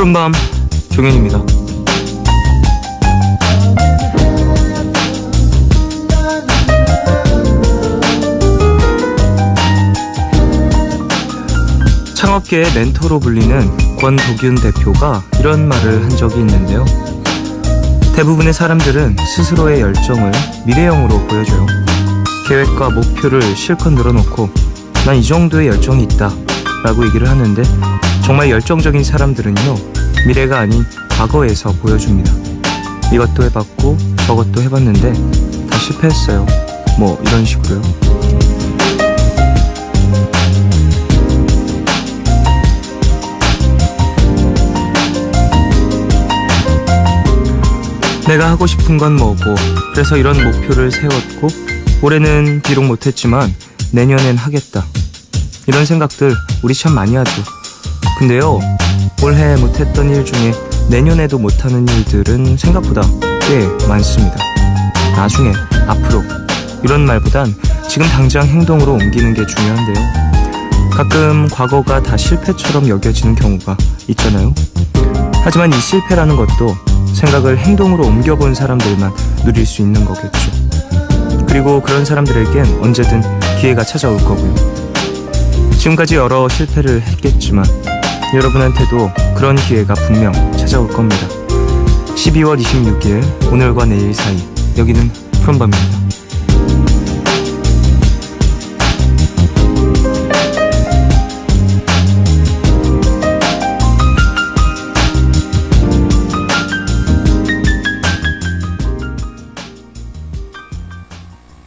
푸른밤 종현입니다. 창업계의 멘토로 불리는 권도균 대표가 이런 말을 한 적이 있는데요. 대부분의 사람들은 스스로의 열정을 미래형으로 보여줘요. 계획과 목표를 실컷 늘어놓고 난 이 정도의 열정이 있다 라고 얘기를 하는데, 정말 열정적인 사람들은요, 미래가 아닌 과거에서 보여줍니다. 이것도 해봤고 저것도 해봤는데 다 실패했어요, 뭐 이런 식으로요. 내가 하고 싶은 건 뭐고, 그래서 이런 목표를 세웠고, 올해는 비록 못했지만 내년엔 하겠다, 이런 생각들 우리 참 많이 하죠. 근데요, 올해 못했던 일 중에 내년에도 못하는 일들은 생각보다 꽤 많습니다. 나중에, 앞으로, 이런 말보단 지금 당장 행동으로 옮기는 게 중요한데요. 가끔 과거가 다 실패처럼 여겨지는 경우가 있잖아요. 하지만 이 실패라는 것도 생각을 행동으로 옮겨본 사람들만 누릴 수 있는 거겠죠. 그리고 그런 사람들에겐 언제든 기회가 찾아올 거고요. 지금까지 여러 실패를 했겠지만 여러분한테도 그런 기회가 분명 찾아올 겁니다. 12월 26일 오늘과 내일 사이, 여기는 푸른밤입니다.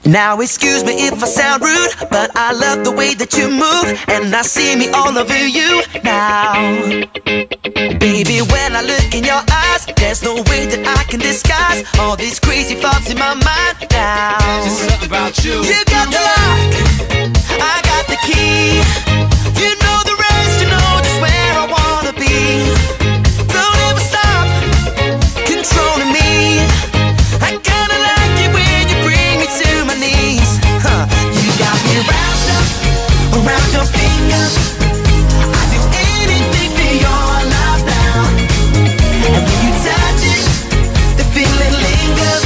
Now excuse me if I sound rude, but I love the way that you move, and I see me all over you now. Baby, when I look in your eyes, there's no way that I can disguise all these crazy thoughts in my mind now. There's just something about you. You got the lock, I got the key. You know the rest, you know just where I wanna be. Don't ever stop controlling me. I kinda like it when you bring me to my knees. You got me wrapped up around your finger. I do anything for your love now. And when you touch it, the feeling lingers.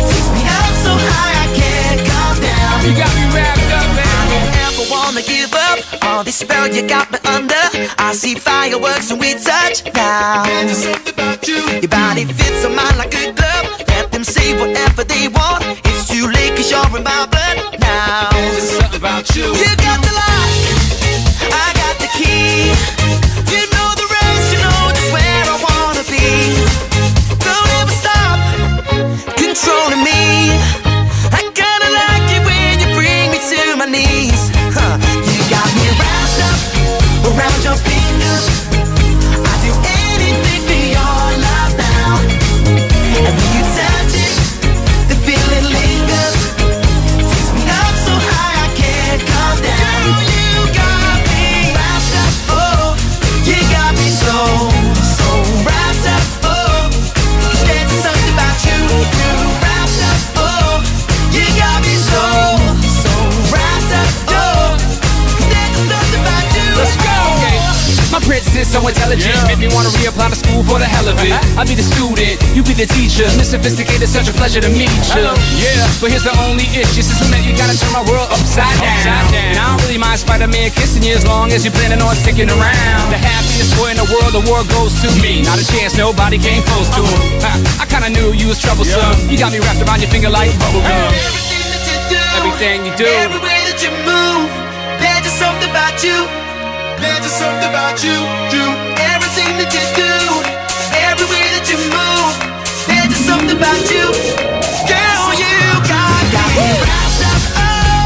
Takes me up so high I can't come down. You got me wrapped up, man. I don't ever wanna give up. All this spell you got me under. I see fireworks when we touch now. There's just something about you. Your body fits on mine like a glove. Let them say whatever they want. It's too late 'cause you're in my blood now. There's just something about you. You got the lock, I got the key. You know the rest, you know just where I wanna be. Don't ever stop controlling me. I kinda like it when you bring me to my knees. You got me wrapped up around your fingers. I do anything for your love now. And when you touch it, the feeling lingers. Takes me up so high I can't come down. You got me wrapped up, oh. You got me so wrapped up, oh. 'Cause there's something about you, you wrapped up, oh. You got me so wrapped up, oh. 'Cause there's something about you. Let's go. My princess so intelligent, make me wanna reapply to school for the hell of it. I'll be the student, you be the teacher. Miss Sophisticated, such a pleasure to meet you. Yeah, but here's the only issue, since we met you gotta turn my world upside down. And I don't really mind Spider-Man kissing you as long as you're planning on sticking around. The happiest boy in the world goes to me. Not a chance, nobody came close to him. I kinda knew you was troublesome. You got me wrapped around your finger like bubblegum. Everything that you do, Everything you do, every way that you move, there's just something about you. there's just something about you, you. Everything that you do, every way that you move, there's just something about you. Girl, you got me wrapped up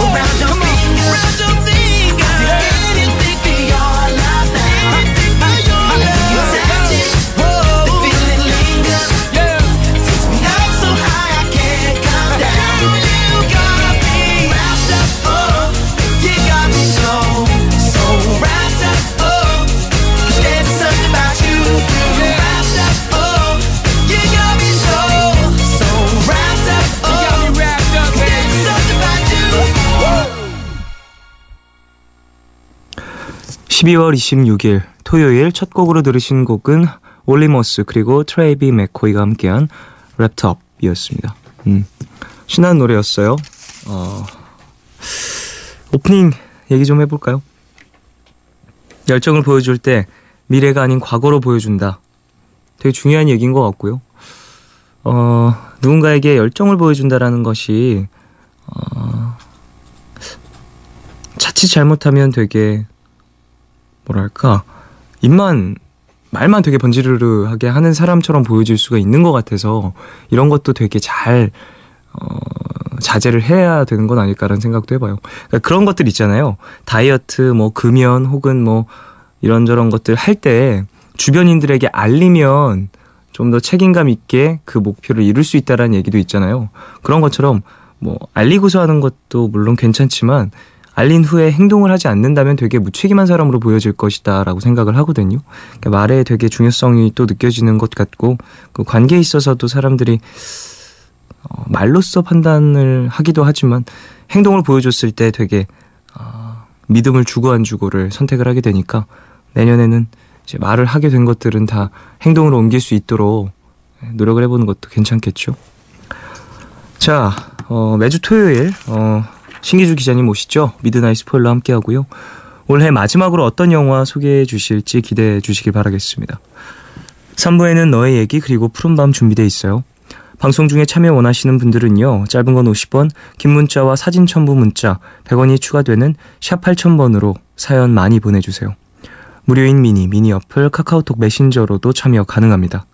around your finger. Around your finger. I do anything for your love now. Anything for your love. You touch it, the feeling lingers. Yeah. Takes me up so high I can't come down. You got me wrapped up, oh. You got me so wrapped up, oh. 'Cause there's something about you, you wrapped up, oh. You got me so wrapped 12월 26일 토요일 첫 곡으로 들으신 곡은 올리머스 그리고 트레이비 맥코이가 함께한 랩트업이었습니다. 신나는 노래였어요. 오프닝 얘기 좀 해볼까요? 열정을 보여줄 때 미래가 아닌 과거로 보여준다. 되게 중요한 얘기인 것 같고요. 누군가에게 열정을 보여준다라는 것이 자칫 잘못하면 되게 뭐랄까 말만 되게 번지르르하게 하는 사람처럼 보여질 수가 있는 것 같아서 이런 것도 되게 잘 자제를 해야 되는 건 아닐까라는 생각도 해봐요. 그러니까 그런 것들 있잖아요. 다이어트, 뭐 금연 혹은 뭐 이런저런 것들 할 때 주변인들에게 알리면 좀 더 책임감 있게 그 목표를 이룰 수 있다라는 얘기도 있잖아요. 그런 것처럼 뭐 알리고서 하는 것도 물론 괜찮지만 알린 후에 행동을 하지 않는다면 되게 무책임한 사람으로 보여질 것이다 라고 생각을 하거든요. 그러니까 말에 되게 중요성이 또 느껴지는 것 같고 그 관계에 있어서도 사람들이 말로써 판단을 하기도 하지만 행동을 보여줬을 때 되게 믿음을 주고 안 주고를 선택을 하게 되니까 내년에는 이제 말을 하게 된 것들은 다 행동으로 옮길 수 있도록 노력을 해보는 것도 괜찮겠죠. 자, 매주 토요일 신기주 기자님 오시죠? 미드나잇 스포일러 함께하고요. 올해 마지막으로 어떤 영화 소개해 주실지 기대해 주시길 바라겠습니다. 3부에는 너의 얘기 그리고 푸른밤 준비되어 있어요. 방송 중에 참여 원하시는 분들은요. 짧은 건 50원, 긴 문자와 사진 첨부 문자 100원이 추가되는 샵 8000번으로 사연 많이 보내주세요. 무료인 미니 어플 카카오톡 메신저로도 참여 가능합니다.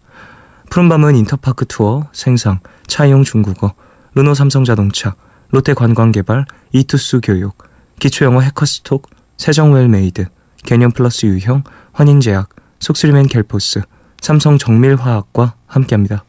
푸른밤은 인터파크 투어, 생상, 차이용 중국어, 르노 삼성자동차, 롯데관광개발, 이투스 교육, 기초영어 해커스톡, 세정웰메이드, 개념플러스 유형, 환인제약, 속쓰리맨 갤포스, 삼성 정밀화학과 함께합니다.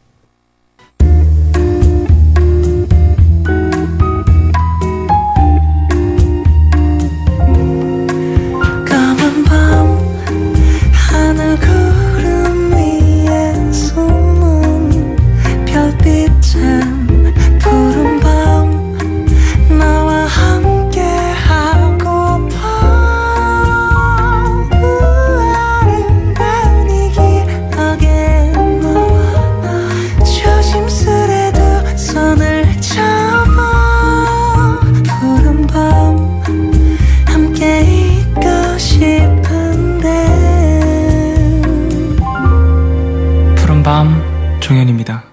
푸른밤 종현입니다.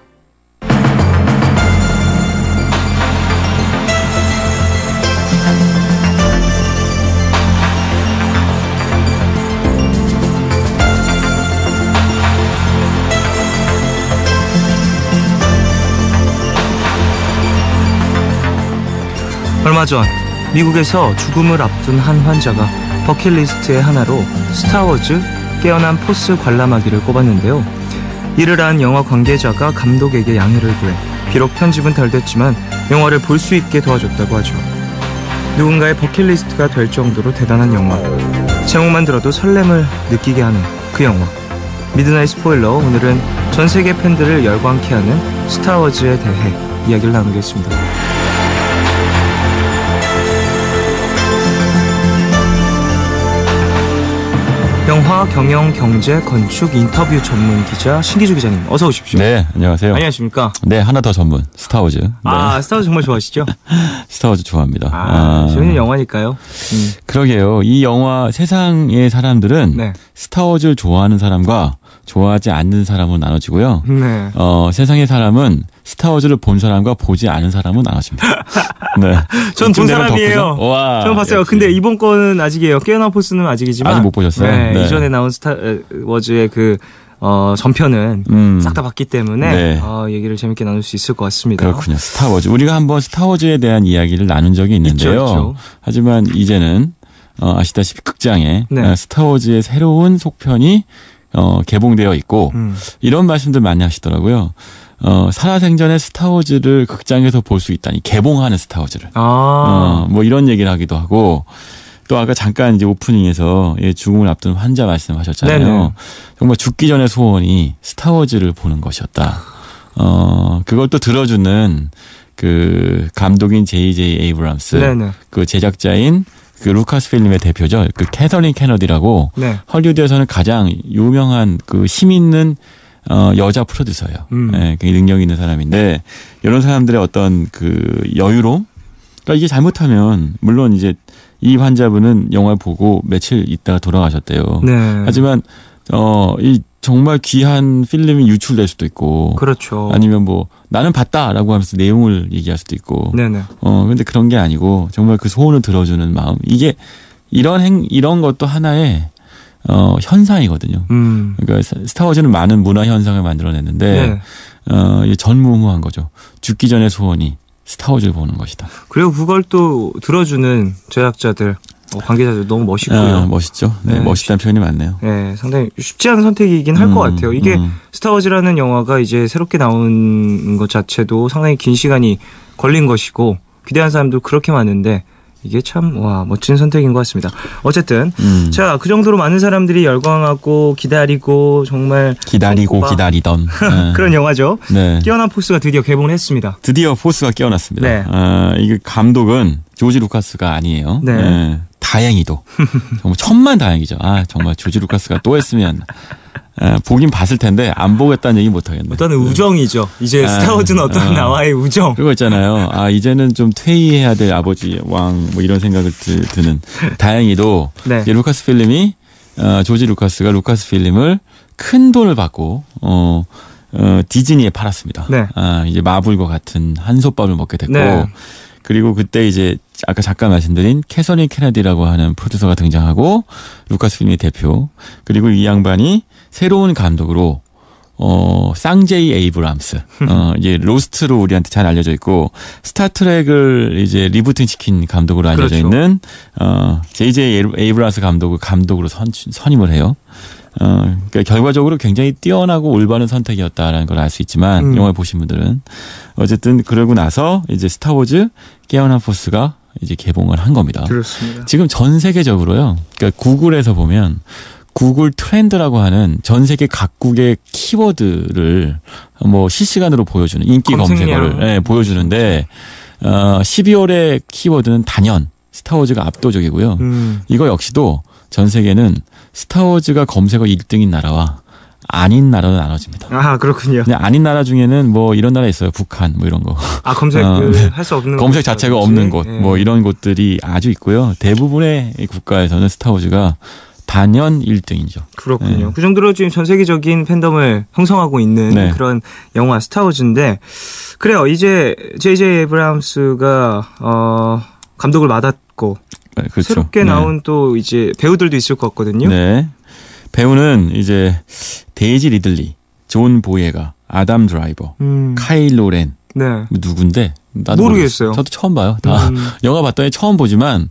얼마 전 미국에서 죽음을 앞둔 한 환자가 버킷리스트의 하나로 스타워즈 깨어난 포스 관람하기를 꼽았는데요. 이를 안 영화 관계자가 감독에게 양해를 구해 비록 편집은 덜 됐지만 영화를 볼 수 있게 도와줬다고 하죠. 누군가의 버킷리스트가 될 정도로 대단한 영화. 제목만 들어도 설렘을 느끼게 하는 그 영화. 미드나잇 스포일러, 오늘은 전 세계 팬들을 열광케 하는 스타워즈에 대해 이야기를 나누겠습니다. 영화, 경영, 경제, 건축, 인터뷰 전문 기자 신기주 기자님 어서 오십시오. 네, 안녕하세요. 안녕하십니까. 네, 하나 더 전문 스타워즈. 네. 스타워즈 정말 좋아하시죠? 스타워즈 좋아합니다. 재밌는 영화니까요. 그러게요. 이 영화 세상의 사람들은 네. 스타워즈를 좋아하는 사람과 좋아하지 않는 사람은 나눠지고요. 네. 세상의 사람은 스타워즈를 본 사람과 보지 않은 사람은 나눠집니다. 네. 전 본 사람이에요. 와, 전 봤어요. 역시. 근데 이번 거는 아직이에요. 깨어난 포스는 아직이지만 아직 못 보셨어요? 네, 네. 이전에 나온 스타워즈의 그 전편은 싹 다 봤기 때문에 네. 얘기를 재밌게 나눌 수 있을 것 같습니다. 그렇군요. 스타워즈. 우리가 한번 스타워즈에 대한 이야기를 나눈 적이 있는데요. 있죠. 하지만 이제는 아시다시피 극장에 네. 스타워즈의 새로운 속편이 개봉되어 있고 이런 말씀들 많이 하시더라고요. 살아생전에 스타워즈를 극장에서 볼 수 있다니, 개봉하는 스타워즈를. 뭐 이런 얘기를 하기도 하고, 또 아까 잠깐 이제 오프닝에서 죽음을 앞둔 환자 말씀하셨잖아요. 네네. 정말 죽기 전의 소원이 스타워즈를 보는 것이었다. 그걸 또 들어주는 그 감독인 J.J. 에이브람스, 네네. 그 제작자인 그 루카스 필름의 대표죠. 그 캐서린 케너디라고 네. 헐리우드에서는 가장 유명한 그 힘 있는 여자 프로듀서예요. 네, 굉장히 능력 있는 사람인데 이런 사람들의 어떤 그 여유로움. 그러니까 이게 잘못하면 물론 이제 이 환자분은 영화 보고 며칠 있다가 돌아가셨대요. 네. 하지만 이 정말 귀한 필름이 유출될 수도 있고. 그렇죠. 아니면 뭐 나는 봤다라고 하면서 내용을 얘기할 수도 있고. 네네. 근데 그런 게 아니고 정말 그 소원을 들어주는 마음. 이게 이런 것도 하나의 현상이거든요. 그러니까 스타워즈는 많은 문화 현상을 만들어냈는데 이게 전무후무한 거죠. 죽기 전의 소원이 스타워즈를 보는 것이다. 그리고 그걸 또 들어주는 제작자들, 관계자들 너무 멋있고요. 멋있죠. 네, 네. 멋있다는 표현이 맞네요. 네, 상당히 쉽지 않은 선택이긴 할 것 같아요. 이게 스타워즈라는 영화가 이제 새롭게 나온 것 자체도 상당히 긴 시간이 걸린 것이고 기대한 사람도 그렇게 많은데 이게 참 멋진 선택인 것 같습니다. 어쨌든 자, 그 정도로 많은 사람들이 열광하고 기다리고 정말 기다리던 그런 영화죠. 네. 깨어난 포스가 드디어 개봉을 했습니다. 드디어 포스가 깨어났습니다. 네. 이게 감독은 조지 루카스가 아니에요. 네. 네. 다행히도 정말 천만 다행이죠. 정말 조지 루카스가 또 했으면 보긴 봤을 텐데 안 보겠다는 얘기 못 하겠네. 어떤 우정이죠. 이제 스타워즈는 어떤 나와의 우정. 그거 있잖아요. 이제는 좀 퇴위해야 될 아버지 왕 뭐 이런 생각을 드는. 다행히도 네. 이제 루카스 필름이 조지 루카스가 루카스 필름을 큰 돈을 받고 디즈니에 팔았습니다. 네. 이제 마블과 같은 한솥밥을 먹게 됐고. 네. 그리고 그때 이제 아까 잠깐 말씀드린 캐서린 케네디라고 하는 프로듀서가 등장하고 루카스 필름의 대표. 그리고 이 양반이 새로운 감독으로 쌍제이 에이브람스. 이제 로스트로 우리한테 잘 알려져 있고 스타트랙을 이제 리부팅 시킨 감독으로 알려져 그렇죠. 있는 JJ 에이브람스 감독으로 선임을 해요. 그러니까 결과적으로 굉장히 뛰어나고 올바른 선택이었다라는 걸 알 수 있지만 영화를 보신 분들은 어쨌든 그러고 나서 이제 스타워즈 깨어난 포스가 이제 개봉을 한 겁니다. 그렇습니다. 지금 전 세계적으로요. 그러니까 구글에서 보면 구글 트렌드라고 하는 전 세계 각국의 키워드를 뭐 실시간으로 보여주는 인기 검색어를 보여주는데 12월의 키워드는 단연 스타워즈가 압도적이고요. 이거 역시도 전 세계는 스타워즈가 검색어 1등인 나라와 아닌 나라로 나눠집니다. 그렇군요. 근데 아닌 나라 중에는 뭐 이런 나라 있어요. 북한 뭐 이런 거. 검색을 할 수 없는 검색 자체가 없는 곳. 뭐 이런 곳들이 아주 있고요. 대부분의 국가에서는 스타워즈가 단연 1등이죠. 그렇군요. 네. 그 정도로 지금 전 세계적인 팬덤을 형성하고 있는 그런 영화 스타워즈인데 그래요. 이제 JJ 에이브람스가 감독을 맡았고 그렇죠. 새롭게 나온 또 이제 배우들도 있을 것 같거든요. 네. 배우는 이제 데이지 리들리, 존 보예가, 아담 드라이버, 카일로 렌. 네. 누군데? 나도 모르겠어요. 저도 처음 봐요. 다 영화 봤더니 처음 보지만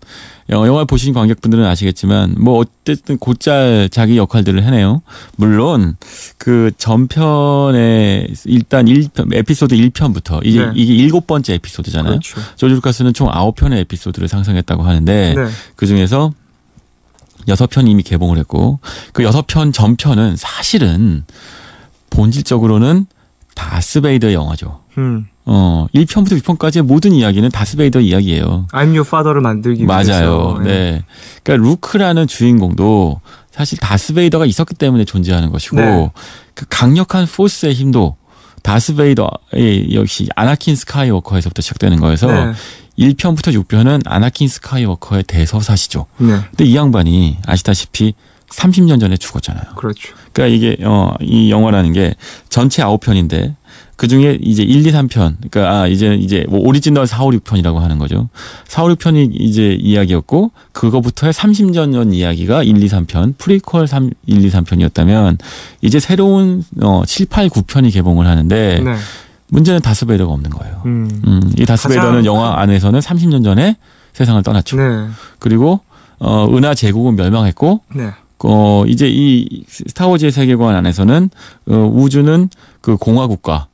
영화 보신 관객분들은 아시겠지만 뭐 어쨌든 곧잘 자기 역할들을 해내요. 물론 그 전편에 일단 1편 에피소드 1편부터 이게 7번째 에피소드잖아요. 그렇죠. 조지 루카스는 총 9편의 에피소드를 상상했다고 하는데 그중에서 6편이 이미 개봉을 했고 그 6편 전편은 사실은 본질적으로는 다스베이더의 영화죠. 1편부터 6편까지의 모든 이야기는 다스베이더 이야기예요. I'm Your Father를 만들기 위해서. 맞아요. 네. 그러니까 루크라는 주인공도 사실 다스베이더가 있었기 때문에 존재하는 것이고 그 강력한 포스의 힘도 다스베이더의 역시 아나킨 스카이워커에서부터 시작되는 거여서 1편부터 6편은 아나킨 스카이워커의 대서사시죠. 근데 이 양반이 아시다시피 30년 전에 죽었잖아요. 그렇죠. 그러니까 이게 이 영화라는 게 전체 9편인데 그 중에 이제 1, 2, 3편. 그러니까 이제 뭐 오리지널 4, 5, 6편이라고 하는 거죠. 4, 5, 6편이 이제 이야기였고 그거부터의 30년 전 이야기가 1, 2, 3편, 프리퀄 1, 2, 3편이었다면 이제 새로운 7, 8, 9편이 개봉을 하는데 문제는 다스베이더가 없는 거예요. 이 다스베이더는 영화 안에서는 30년 전에 세상을 떠났죠. 그리고 은하 제국은 멸망했고 이제 이 스타워즈의 세계관 안에서는 우주는 그 공화국가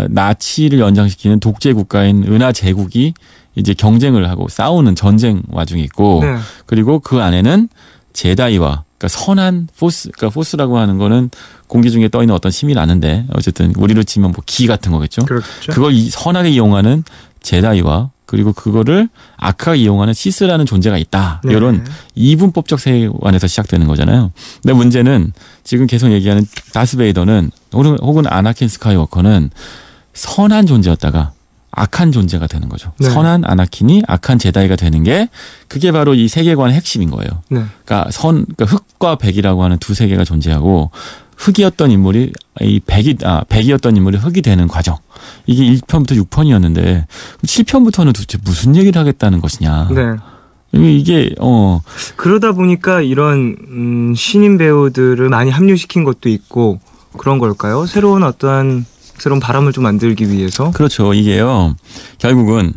나치를 연장시키는 독재 국가인 은하 제국이 이제 경쟁을 하고 싸우는 전쟁 와중에 있고 그리고 그 안에는 제다이와 그러니까 선한 포스, 그러니까 포스라고 하는 거는 공기 중에 떠 있는 어떤 힘이 나는데 어쨌든 우리로 치면 뭐 기 같은 거겠죠. 그렇죠. 그걸 선하게 이용하는 제다이와 그리고 그거를 아크가 이용하는 시스라는 존재가 있다. 네. 이런 이분법적 세계관에서 시작되는 거잖아요. 근데 문제는 지금 계속 얘기하는 다스베이더는 혹은 아나킨 스카이워커는 선한 존재였다가 악한 존재가 되는 거죠. 네. 선한 아나킨이 악한 제다이가 되는 게 그게 바로 이 세계관의 핵심인 거예요. 네. 그러니까 흑과 백이라고 하는 두 세계가 존재하고 흑이었던 인물이 백이었던 인물이 흑이 되는 과정. 이게 1편부터 6편이었는데 7편부터는 도대체 무슨 얘기를 하겠다는 것이냐. 네. 이게 그러다 보니까 이런 신인 배우들을 많이 합류시킨 것도 있고 그런 걸까요? 새로운 바람을 좀 만들기 위해서. 그렇죠. 이게요. 결국은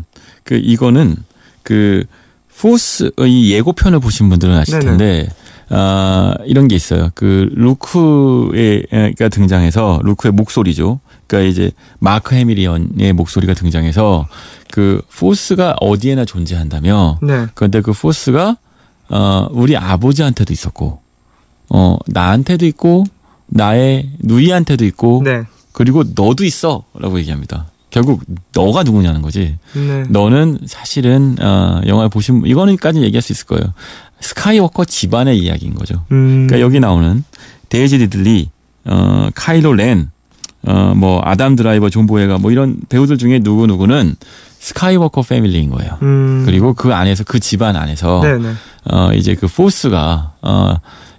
이거는 포스 이 예고편을 보신 분들은 아실 텐데 이런 게 있어요. 루크가 등장해서 루크의 목소리죠. 그러니까 이제 마크 해밀리언의 목소리가 등장해서 포스가 어디에나 존재한다며. 네. 그런데 그 포스가 우리 아버지한테도 있었고 나한테도 있고 나의 누이한테도 있고 네. 그리고 너도 있어라고 얘기합니다. 결국 너가 누구냐는 거지. 네. 너는 사실은 영화를 보신 이거는까지 얘기할 수 있을 거예요. 스카이워커 집안의 이야기인 거죠. 그러니까 여기 나오는 데이지 리들리, 카일로 렌, 아담 드라이버, 존 보예가 이런 배우들 중에 누구는 스카이워커 패밀리인 거예요. 그리고 그 안에서 그 집안 안에서 네네. 이제 포스가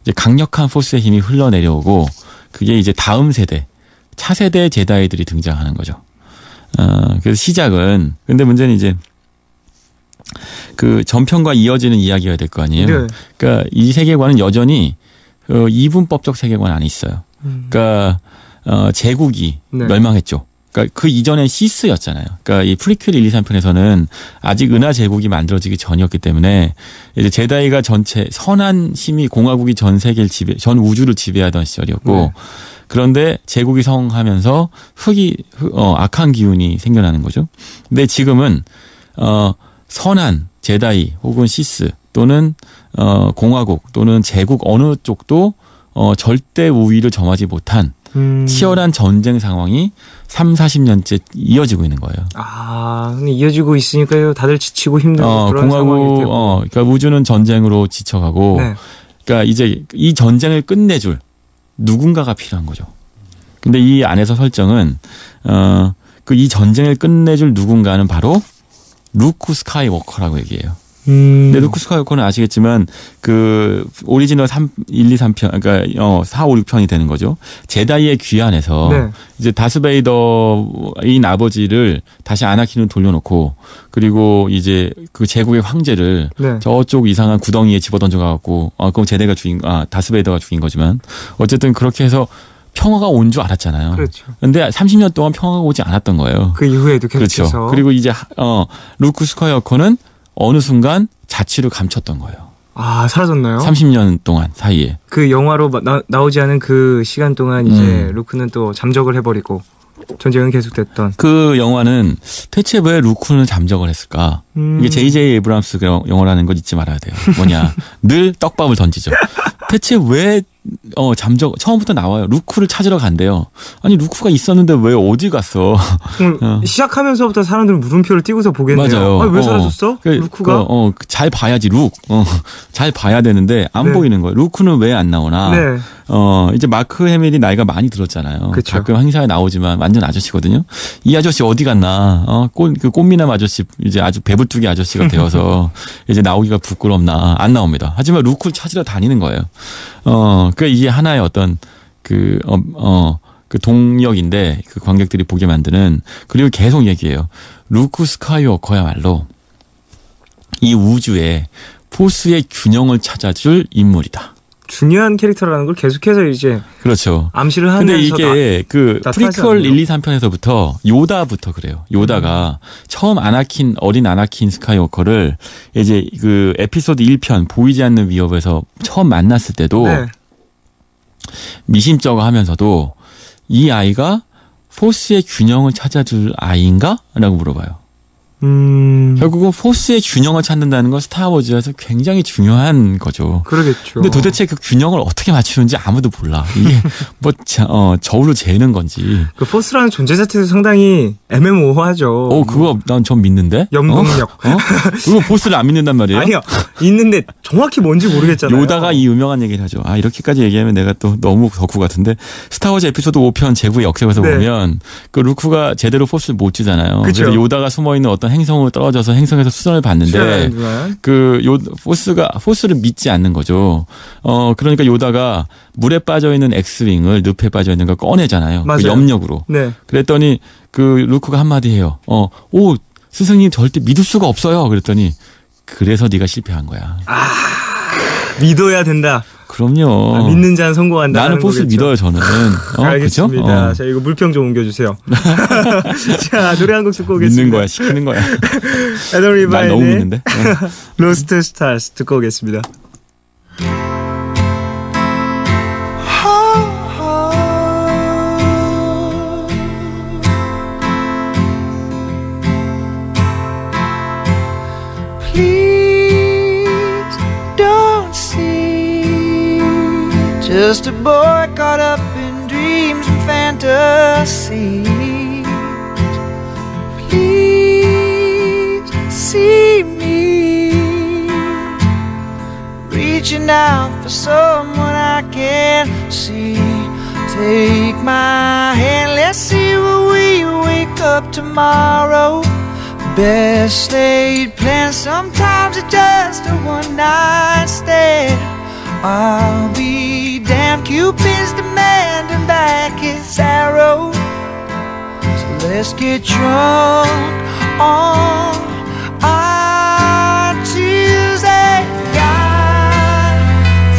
이제 강력한 포스의 힘이 흘러내려오고 그게 이제 다음 세대 차세대 제다이들이 등장하는 거죠. 그래서 시작은 근데 문제는 이제 전편과 이어지는 이야기가 될 거 아니에요. 네. 그러니까 이 세계관은 여전히 이분법적 세계관 안에 있어요. 그러니까 제국이 네. 멸망했죠. 그러니까 그 이전엔 시스였잖아요. 그러니까 이 프리퀄 1, 2, 3편에서는 아직 은하 제국이 만들어지기 전이었기 때문에 이제 제다이가 전체 선한 힘이 공화국이 전 세계를 전 우주를 지배하던 시절이었고 네. 그런데 제국이 성하면서 악한 기운이 생겨나는 거죠. 근데 지금은 선한 제다이 혹은 시스 또는 공화국 또는 제국 어느 쪽도 절대 우위를 점하지 못한 치열한 전쟁 상황이 3, 40년째 이어지고 있는 거예요. 근데 이어지고 있으니까요. 다들 지치고 힘들고 그런 상황일 테고. 그러니까 우주는 전쟁으로 지쳐가고, 네. 그러니까 이제 이 전쟁을 끝내줄 누군가가 필요한 거죠. 근데 이 안에서 설정은 이 전쟁을 끝내줄 누군가는 바로 루크 스카이워커라고 얘기해요. 근데 루크 스카이워커는 아시겠지만 오리지널 1, 2, 3편 그러니까 4, 5, 6편이 되는 거죠. 제다이의 귀환에서 네. 이제 다스베이더인 아버지를 다시 아나킨으로 돌려놓고 그리고 이제 제국의 황제를 네. 저쪽 이상한 구덩이에 집어던져 갖고 그럼 다스베이더가 죽인 거지만 어쨌든 그렇게 해서 평화가 온 줄 알았잖아요. 그렇죠. 근데 30년 동안 평화가 오지 않았던 거예요. 그 이후에도 계속해서. 그렇죠. 그리고 이제 루크 스카이워커는 어느 순간 자취를 감췄던 거예요. 사라졌나요? 30년 동안 사이에. 그 영화로 나오지 않은 그 시간 동안 이제 루크는 또 잠적을 해버리고 전쟁은 계속됐던. 그 영화는 대체 왜 루크는 잠적을 했을까? 이게 J.J. 에이브람스 영화라는 걸 잊지 말아야 돼요. 뭐냐. 늘 떡밥을 던지죠. 대체 왜 처음부터 나와요. 루크를 찾으러 간대요. 아니 루크가 있었는데 왜 어디 갔어? 시작하면서부터 사람들은 물음표를 띄고서 보겠네요. 맞아요. 왜 사라졌어? 루크가? 잘 봐야지 잘 봐야 되는데 안 네. 보이는 거예요. 루크는 왜 안 나오나? 네. 이제 마크 해밀이 나이가 많이 들었잖아요. 그쵸. 가끔 행사에 나오지만 완전 아저씨거든요. 이 아저씨 어디 갔나? 꽃미남 아저씨 이제 아주 배불뚝이 아저씨가 되어서 이제 나오기가 부끄럽나? 안 나옵니다. 하지만 루크를 찾으러 다니는 거예요. 그러니까 이게 하나의 어떤 그 동력인데 그 관객들이 보게 만드는 그리고 계속 얘기해요. 루크 스카이워커야말로 이 우주에 포스의 균형을 찾아줄 인물이다. 중요한 캐릭터라는 걸 계속해서 이제 그렇죠. 암시를 하면서 근데 이게 프리퀄 1, 2, 3편에서부터 요다부터 그래요. 요다가 처음 어린 아나킨 스카이워커를 이제 에피소드 1편 보이지 않는 위협에서 처음 만났을 때도 네. 미심쩍어 하면서도 이 아이가 포스의 균형을 찾아줄 아이인가? 라고 물어봐요. 결국은 포스의 균형을 찾는다는 건 스타워즈에서 굉장히 중요한 거죠. 그러겠죠. 근데 도대체 그 균형을 어떻게 맞추는지 아무도 몰라. 이게 뭐 저울로 재는 건지. 그 포스라는 존재 자체도 상당히 애매모호하죠. 그거 난 좀 믿는데. 염동력. 그거 포스를 안 믿는단 말이에요. 아니요. 있는데 정확히 뭔지 모르겠잖아요. 요다가 이 유명한 얘기를 하죠. 이렇게까지 얘기하면 내가 또 너무 덕후 같은데 스타워즈 에피소드 5편 제국의 역사에서 네. 보면 그 루크가 제대로 포스를 못 쥐잖아요. 그쵸. 그래서 요다가 숨어 있는 어떤 행성으로 떨어져서 행성에서 수련을 받는데 그 포스를 믿지 않는 거죠. 그러니까 요다가 물에 빠져 있는 엑스윙을 늪에 빠져 있는 걸 꺼내잖아요. 맞아요. 그 염력으로. 네. 그랬더니 그 루크가 한마디 해요. 스승님 절대 믿을 수가 없어요. 그랬더니 그래서 네가 실패한 거야. 믿어야 된다. 그럼요. 믿는 자는 성공한다. 나는 포스를 믿어요, 저는. 알겠습니다. 그쵸? 자, 이거 물평 좀 옮겨주세요. 자, 노래 한 곡 듣고 오겠습니다. 믿는 거야, 시키는 거야. 애덤 날 너무 리바인의 믿는데. 로스트 스타즈 듣고 오겠습니다. Please don't see just a boy caught up in dreams and fantasies. Please see me reaching out for someone I can't see. Take my hand, let's see where we wake up tomorrow. Best laid plans, sometimes it's just a one-night stand. I'll be damned, Cupid's demanding back his arrow. So let's get drunk on our Tuesday. God,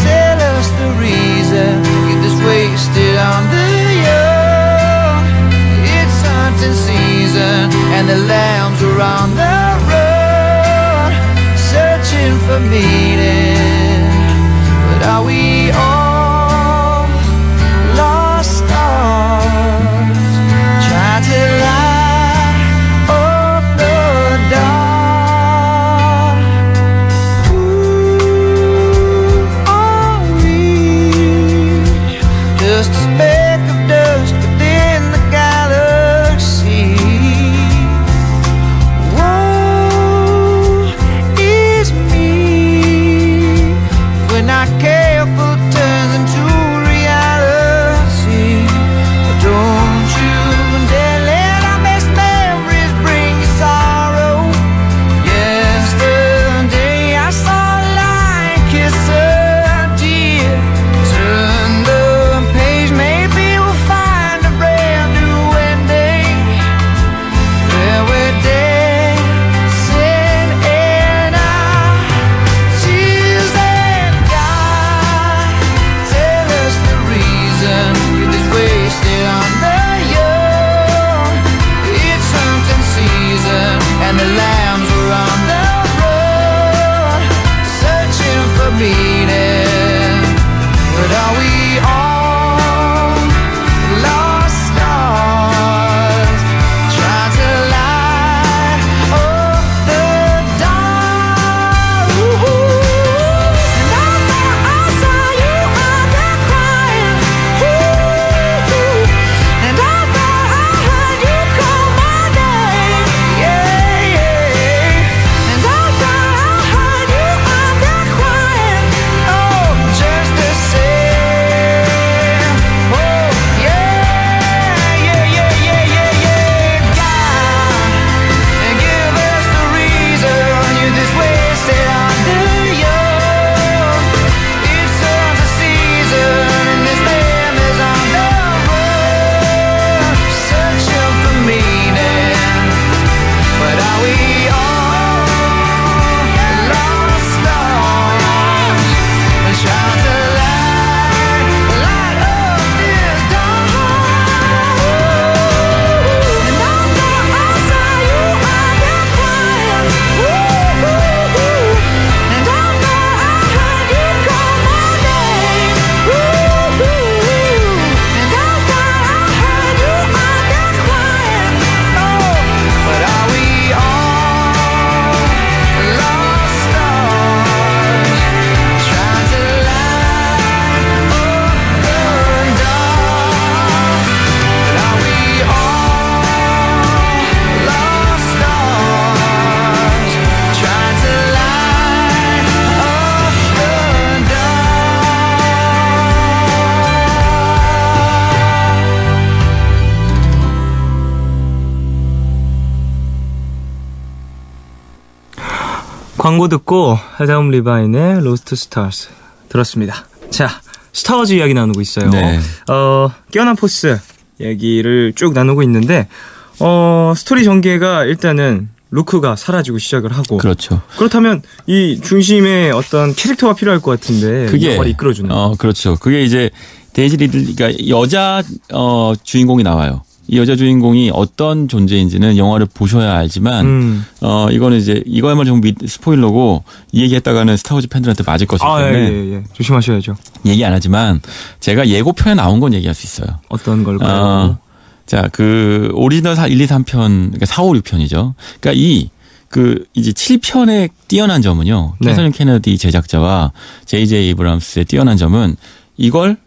tell us the reason, get this wasted on the young. It's hunting season and the lambs are on the road, searching for meaning. But are we all lost stars, trying to light up the dark? Who are we? Just a speck of dust within the galaxy. Woe is me if we're not careful, turn 광고 듣고 아담 리바인의 로스트 스타즈 들었습니다. 자, 스타워즈 이야기 나누고 있어요. 네. 깨어난 포스 얘기를 쭉 나누고 있는데 스토리 전개가 일단은 루크가 사라지고 시작을 하고 그렇죠. 그렇다면 이 중심의 어떤 캐릭터가 필요할 것 같은데 그게 영화를 이끌어주는. 그렇죠. 그게 이제 데이지 리들리, 그러니까 여자 주인공이 나와요. 이 여자 주인공이 어떤 존재인지는 영화를 보셔야 알지만 이거는 이제 이거야말로 좀 스포일러고 이 얘기했다가는 스타워즈 팬들한테 맞을 것이기 때문에 예. 조심하셔야죠. 얘기 안 하지만 제가 예고편에 나온 건 얘기할 수 있어요. 어떤 걸까요? 자, 그 오리지널 1, 2, 3편, 그러니까 4, 5, 6편이죠. 그러니까 이제 7편의 뛰어난 점은요. 네. 캐서린 케너디 제작자와 J.J. 에이브람스의 뛰어난 점은 이걸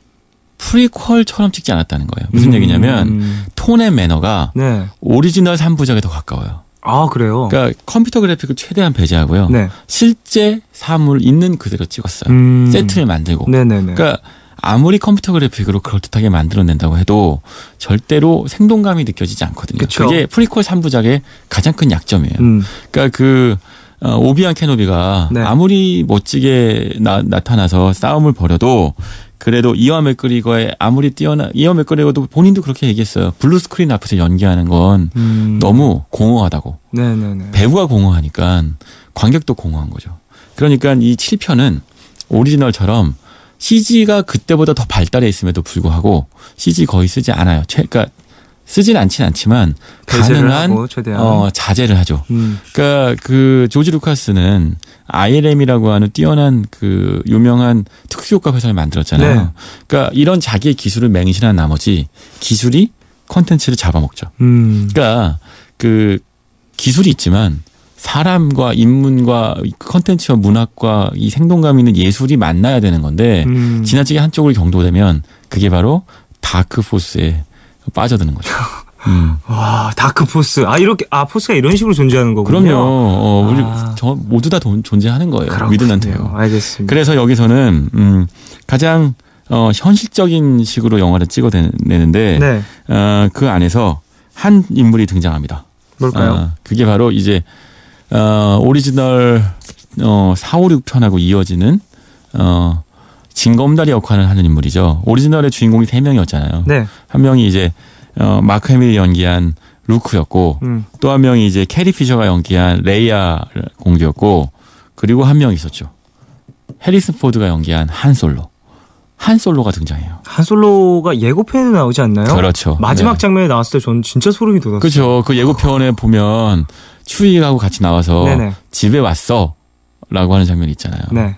프리퀄처럼 찍지 않았다는 거예요. 무슨 얘기냐면 톤의 매너가 네. 오리지널 3부작에 더 가까워요. 아, 그래요? 그러니까 컴퓨터 그래픽을 최대한 배제하고요. 네. 실제 사물 있는 그대로 찍었어요. 세트를 만들고. 네네네. 그러니까 아무리 컴퓨터 그래픽으로 그럴듯하게 만들어낸다고 해도 절대로 생동감이 느껴지지 않거든요. 그쵸. 그게 프리퀄 3부작의 가장 큰 약점이에요. 그러니까 오비안 케노비가 네. 아무리 멋지게 나타나서 싸움을 벌여도 그래도 이완 맥그리거의 아무리 이완 맥그리거도 본인도 그렇게 얘기했어요. 블루 스크린 앞에서 연기하는 건 너무 공허하다고. 네네네. 배우가 공허하니까 관객도 공허한 거죠. 그러니까 이 7편은 오리지널처럼 CG가 그때보다 더 발달해 있음에도 불구하고 CG 거의 쓰지 않아요. 그러니까 쓰진 않지만 가능한 하고, 최대한. 자제를 하죠. 그러니까 그 조지 루카스는 ILM이라고 하는 뛰어난 그 유명한 특수효과 회사를 만들었잖아요. 네. 그러니까 이런 자기의 기술을 맹신한 나머지 기술이 콘텐츠를 잡아먹죠. 그러니까 그 기술이 있지만 사람과 인문과 콘텐츠와 문학과 이 생동감 있는 예술이 만나야 되는 건데 지나치게 한쪽을 경도되면 그게 바로 다크 포스에 빠져드는 거죠. 와, 다크 포스. 포스가 이런 식으로 존재하는 거군요. 그럼요. 우리 모두 다 존재하는 거예요. 그렇군요. 믿으면 돼요. 알겠습니다. 그래서 여기서는 가장 현실적인 식으로 영화를 찍어내는데 네. 그 안에서 한 인물이 등장합니다. 뭘까요? 그게 바로 이제 오리지널 4, 5, 6편하고 이어지는 징검다리 역할을 하는 인물이죠. 오리지널의 주인공이 3명이었잖아요. 네. 한 명이 이제 마크 해밀이 연기한 루크였고 또 한 명이 이제 캐리 피셔가 연기한 레이아 공주였고 그리고 한 명 있었죠. 해리슨 포드가 연기한 한 솔로가 등장해요. 한 솔로가 예고편에 나오지 않나요? 그렇죠. 마지막 네. 장면에 나왔을 때 저는 진짜 소름이 돋았어요. 그렇죠. 그 예고편에 보면 추위하고 같이 나와서 네네. 집에 왔어 라고 하는 장면이 있잖아요. 네.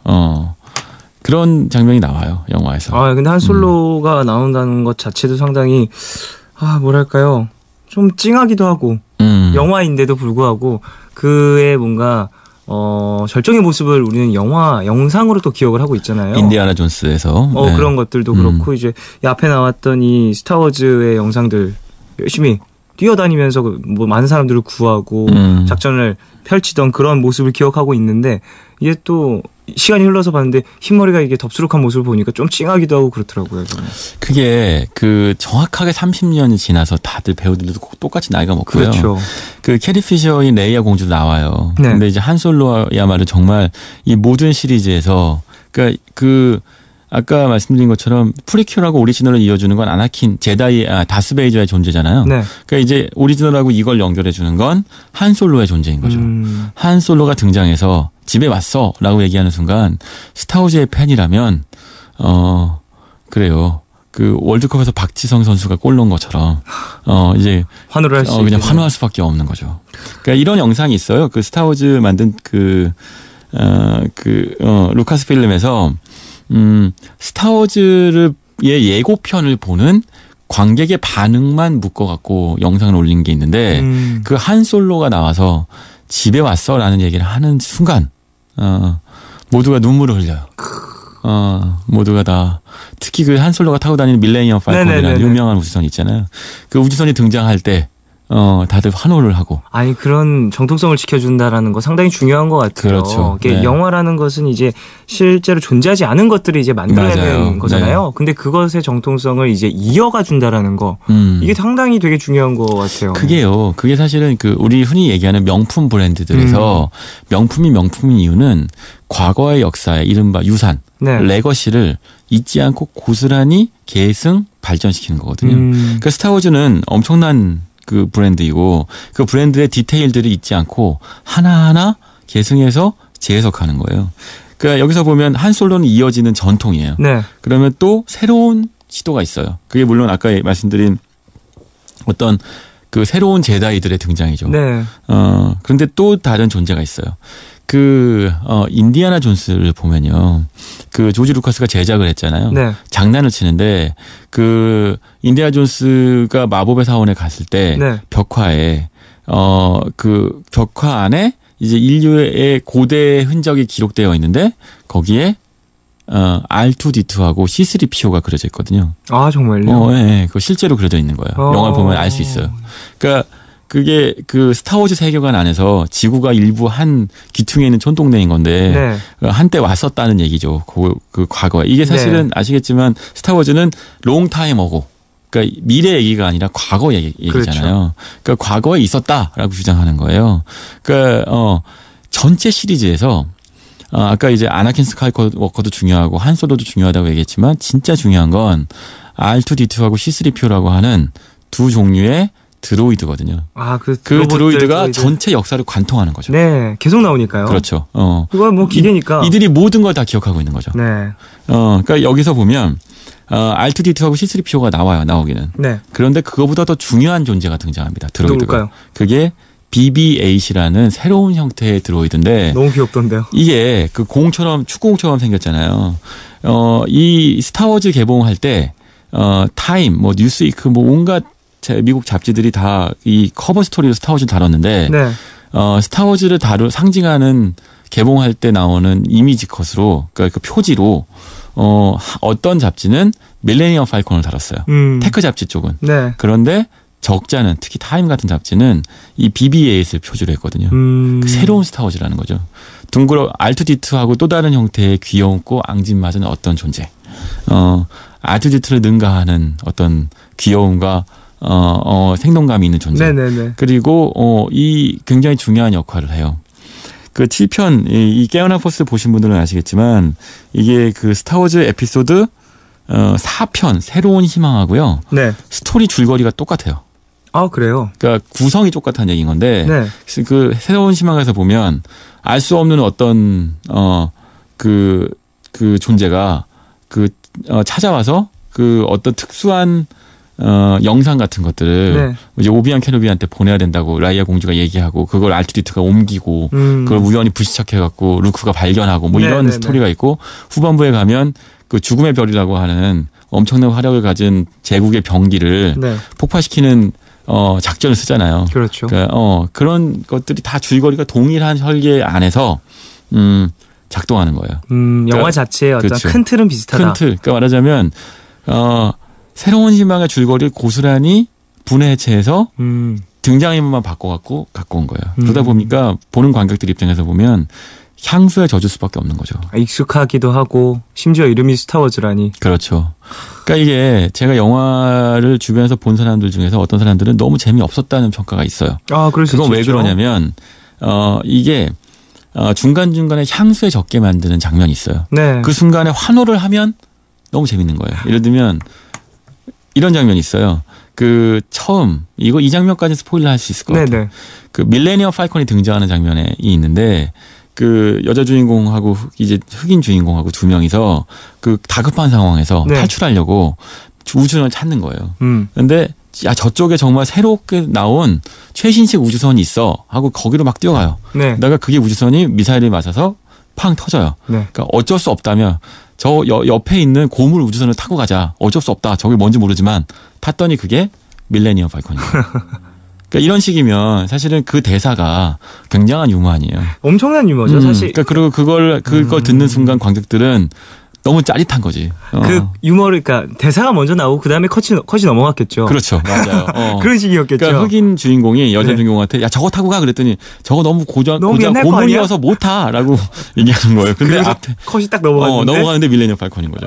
그런 장면이 나와요. 영화에서. 근데 한 솔로가 나온다는 것 자체도 상당히 뭐랄까요? 좀 찡하기도 하고 영화인데도 불구하고 그의 뭔가 절정의 모습을 우리는 영상으로 또 기억을 하고 있잖아요. 인디아나 존스에서. 네. 그런 것들도 그렇고 이제 이 앞에 나왔던 이 스타워즈의 영상들 열심히 뛰어다니면서 뭐 많은 사람들을 구하고 작전을 펼치던 그런 모습을 기억하고 있는데 이게 또 시간이 흘러서 봤는데 흰머리가 이게 덥수룩한 모습을 보니까 좀 찡하기도 하고 그렇더라고요. 저는. 그게 정확하게 30년이 지나서 다들 배우들도 똑같이 나이가 먹고요. 그렇죠. 그 캐리 피셔인 레이아 공주도 나와요. 네. 근데 이제 한 솔로야말로 정말 이 모든 시리즈에서 그러니까 아까 말씀드린 것처럼 프리퀄하고 오리지널을 이어주는 건 아나킨 다스베이저의 존재잖아요. 네. 그러니까 이제 오리지널하고 이걸 연결해 주는 건 한 솔로의 존재인 거죠. 한 솔로가 등장해서 집에 왔어라고 얘기하는 순간 스타워즈의 팬이라면 그래요. 그 월드컵에서 박지성 선수가 골 넣은 것처럼 이제 환호를 할 수 그냥 환호할 수밖에 없는 거죠. 그러니까 이런 영상이 있어요. 그 스타워즈 만든 루카스 필름에서 스타워즈의 예고편을 보는 관객의 반응만 묶어갖고 영상을 올린 게 있는데 그 한 솔로가 나와서 집에 왔어라는 얘기를 하는 순간 모두가 눈물을 흘려요. 모두가 다 특히 그 한 솔로가 타고 다니는 밀레니엄 팔콘이라는 유명한 우주선 있잖아요. 그 우주선이 등장할 때 다들 환호를 하고. 아니 그런 정통성을 지켜준다라는 거 상당히 중요한 것 같아요. 그렇죠. 이게 네. 영화라는 것은 이제 실제로 존재하지 않은 것들을 이제 만들어내는 맞아요. 거잖아요. 네. 근데 그것의 정통성을 이제 이어가 준다라는 거 이게 상당히 되게 중요한 것 같아요. 그게 사실은 그 우리 흔히 얘기하는 명품 브랜드들에서 명품이 명품인 이유는 과거의 역사에 이른바 유산, 네. 레거시를 잊지 않고 고스란히 계승 발전시키는 거거든요. 그러니까 스타워즈는 엄청난 그 브랜드이고 그 브랜드의 디테일들을 잊지 않고 하나하나 계승해서 재해석하는 거예요. 그러니까 여기서 보면 한 솔로는 이어지는 전통이에요. 네. 그러면 또 새로운 시도가 있어요. 그게 물론 아까 말씀드린 어떤 그 새로운 제다이들의 등장이죠. 네. 그런데 또 다른 존재가 있어요. 인디아나 존스를 보면요. 그 조지 루카스가 제작을 했잖아요. 네. 장난을 치는데 그 인디아나 존스가 마법의 사원에 갔을 때 네. 벽화에 그 벽화 안에 이제 인류의 고대 흔적이 기록되어 있는데 거기에 R2D2하고 C3PO가 그려져 있거든요. 아 정말요? 네, 그거 실제로 그려져 있는 거예요. 영화를 보면 알 수 있어요. 그러니까 그게 그 스타워즈 세계관 안에서 지구가 일부 한 귀퉁이에 있는 촌동네인 건데 네. 한때 왔었다는 얘기죠. 그 과거에. 이게 사실은 아시겠지만 스타워즈는 롱타임어고 그러니까 미래 얘기가 아니라 과거 얘기잖아요. 그렇죠. 그러니까 과거에 있었다라고 주장하는 거예요. 그러니까 전체 시리즈에서 아까 이제 아나킨 스카이워커도 중요하고 한 솔로도 중요하다고 얘기했지만 진짜 중요한 건 R2D2하고 C3PO라고 하는 두 종류의 드로이드거든요. 아, 그 드로이드가 전체 역사를 관통하는 거죠. 네, 계속 나오니까요. 그렇죠. 그건 뭐 기계니까. 이들이 모든 걸 다 기억하고 있는 거죠. 네. 그러니까 여기서 보면 R2D2하고 C3PO가 나오기는. 네. 그런데 그거보다 더 중요한 존재가 등장합니다. 드로이드가. 누굴까요? 그게 BB-8이라는 새로운 형태의 드로이드인데 너무 귀엽던데요. 이게 그 공처럼 축구공처럼 생겼잖아요. 이 스타워즈 개봉할 때 타임, 뭐 뉴스위크, 뭐 온갖 미국 잡지들이 다 이 커버 스토리로 스타워즈를 다뤘는데 네. 스타워즈를 상징하는 개봉할 때 나오는 이미지 컷으로 그러니까 그 표지로 어떤 잡지는 밀레니엄 팔콘을 다뤘어요. 테크 잡지 쪽은. 네. 그런데 적자는 특히 타임 같은 잡지는 이 BB-8을 표지로 했거든요. 그 새로운 스타워즈라는 거죠. 둥그러 R2D2하고 또 다른 형태의 귀여움고 앙증맞은 어떤 존재. R2D2를 능가하는 어떤 귀여움과 생동감이 있는 존재. 네네네. 그리고 이 굉장히 중요한 역할을 해요. 그 7편 이 깨어난 포스 보신 분들은 아시겠지만 이게 그 스타워즈 에피소드 4편 새로운 희망하고요. 네. 스토리 줄거리가 똑같아요. 아 그래요? 그러니까 구성이 똑같다는 얘기인 건데 네. 그 새로운 희망에서 보면 알 수 없는 어떤 그 존재가 찾아와서 그 어떤 특수한 영상 같은 것들을 네. 이제 오비안 케노비한테 보내야 된다고 라이아 공주가 얘기하고 그걸 R2D2가 옮기고 그걸 우연히 불시착해갖고 루크가 발견하고 뭐 이런 스토리가 있고 후반부에 가면 그 죽음의 별이라고 하는 엄청난 화력을 가진 제국의 병기를 네. 폭파시키는 작전을 쓰잖아요. 그렇죠. 그러니까 그런 것들이 다 줄거리가 동일한 설계 안에서 작동하는 거예요. 영화 그러니까, 자체의 어떤 그렇죠. 큰 틀은 비슷하다. 큰 틀. 그러니까 말하자면 새로운 희망의 줄거리를 고스란히 분해 해체해서 등장인물만 바꿔갖고 갖고 온 거예요. 그러다 보니까 보는 관객들 입장에서 보면 향수에 젖을 수밖에 없는 거죠. 익숙하기도 하고 심지어 이름이 스타워즈라니. 그렇죠. 그러니까 이게 제가 영화를 주변에서 본 사람들 중에서 어떤 사람들은 너무 재미없었다는 평가가 있어요. 아, 그럴 수 있죠. 그건 왜 그러냐면 이게 중간중간에 향수에 젖게 만드는 장면이 있어요. 네. 그 순간에 환호를 하면 너무 재밌는 거예요. 예를 들면 이런 장면이 있어요. 그 처음 이 장면까지 스포일러 할 수 있을 것 같아요. 네네. 그 밀레니엄 팔콘이 등장하는 장면이 있는데 그 여자 주인공하고 이제 흑인 주인공하고 두 명이서 그 다급한 상황에서 네. 탈출하려고 우주선을 찾는 거예요. 그런데 야 저쪽에 정말 새롭게 나온 최신식 우주선이 있어 하고 거기로 막 뛰어가요. 네. 그러다가 그게 우주선이 미사일에 맞아서 팡 터져요. 네. 그러니까 어쩔 수 없다면 저 옆에 있는 고물 우주선을 타고 가자. 어쩔 수 없다. 저게 뭔지 모르지만 탔더니 그게 밀레니엄 팔콘이에요. 그러니까 이런 식이면 사실은 그 대사가 굉장한 유머 아니에요. 엄청난 유머죠, 사실. 그러니까 그리고 그걸 듣는 순간 관객들은 너무 짜릿한 거지. 그 유머를 그러니까 대사가 먼저 나오고 그다음에 컷이 넘어갔겠죠. 그렇죠. 맞아요. 그런 식이었겠죠. 그러니까 흑인 주인공이 여자 주인공한테 야 저거 타고 가 그랬더니 저거 너무 고물이어서 못 타라고 얘기하는 거예요. 근데 앞에 컷이 딱 넘어가는데 밀레니엄 팔콘인 거죠.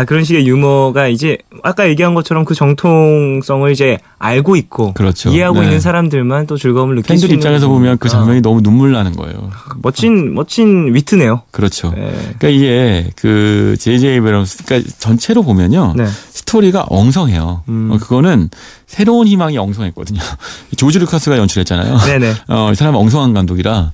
그런 식의 유머가 이제 아까 얘기한 것처럼 그 정통성을 이제 알고 있고 그렇죠. 이해하고 있는 사람들만 또 즐거움을 느낄 수 팬들 있는 입장에서 보면 그 장면이 너무 눈물 나는 거예요. 멋진 위트네요. 그렇죠. 그러니까 이게 그 J.J. 에이브럼스 그러니까 전체로 보면요. 스토리가 엉성해요. 그거는 새로운 희망이 엉성했거든요. 조지 루카스가 연출했잖아요. 네네. 이 사람은 엉성한 감독이라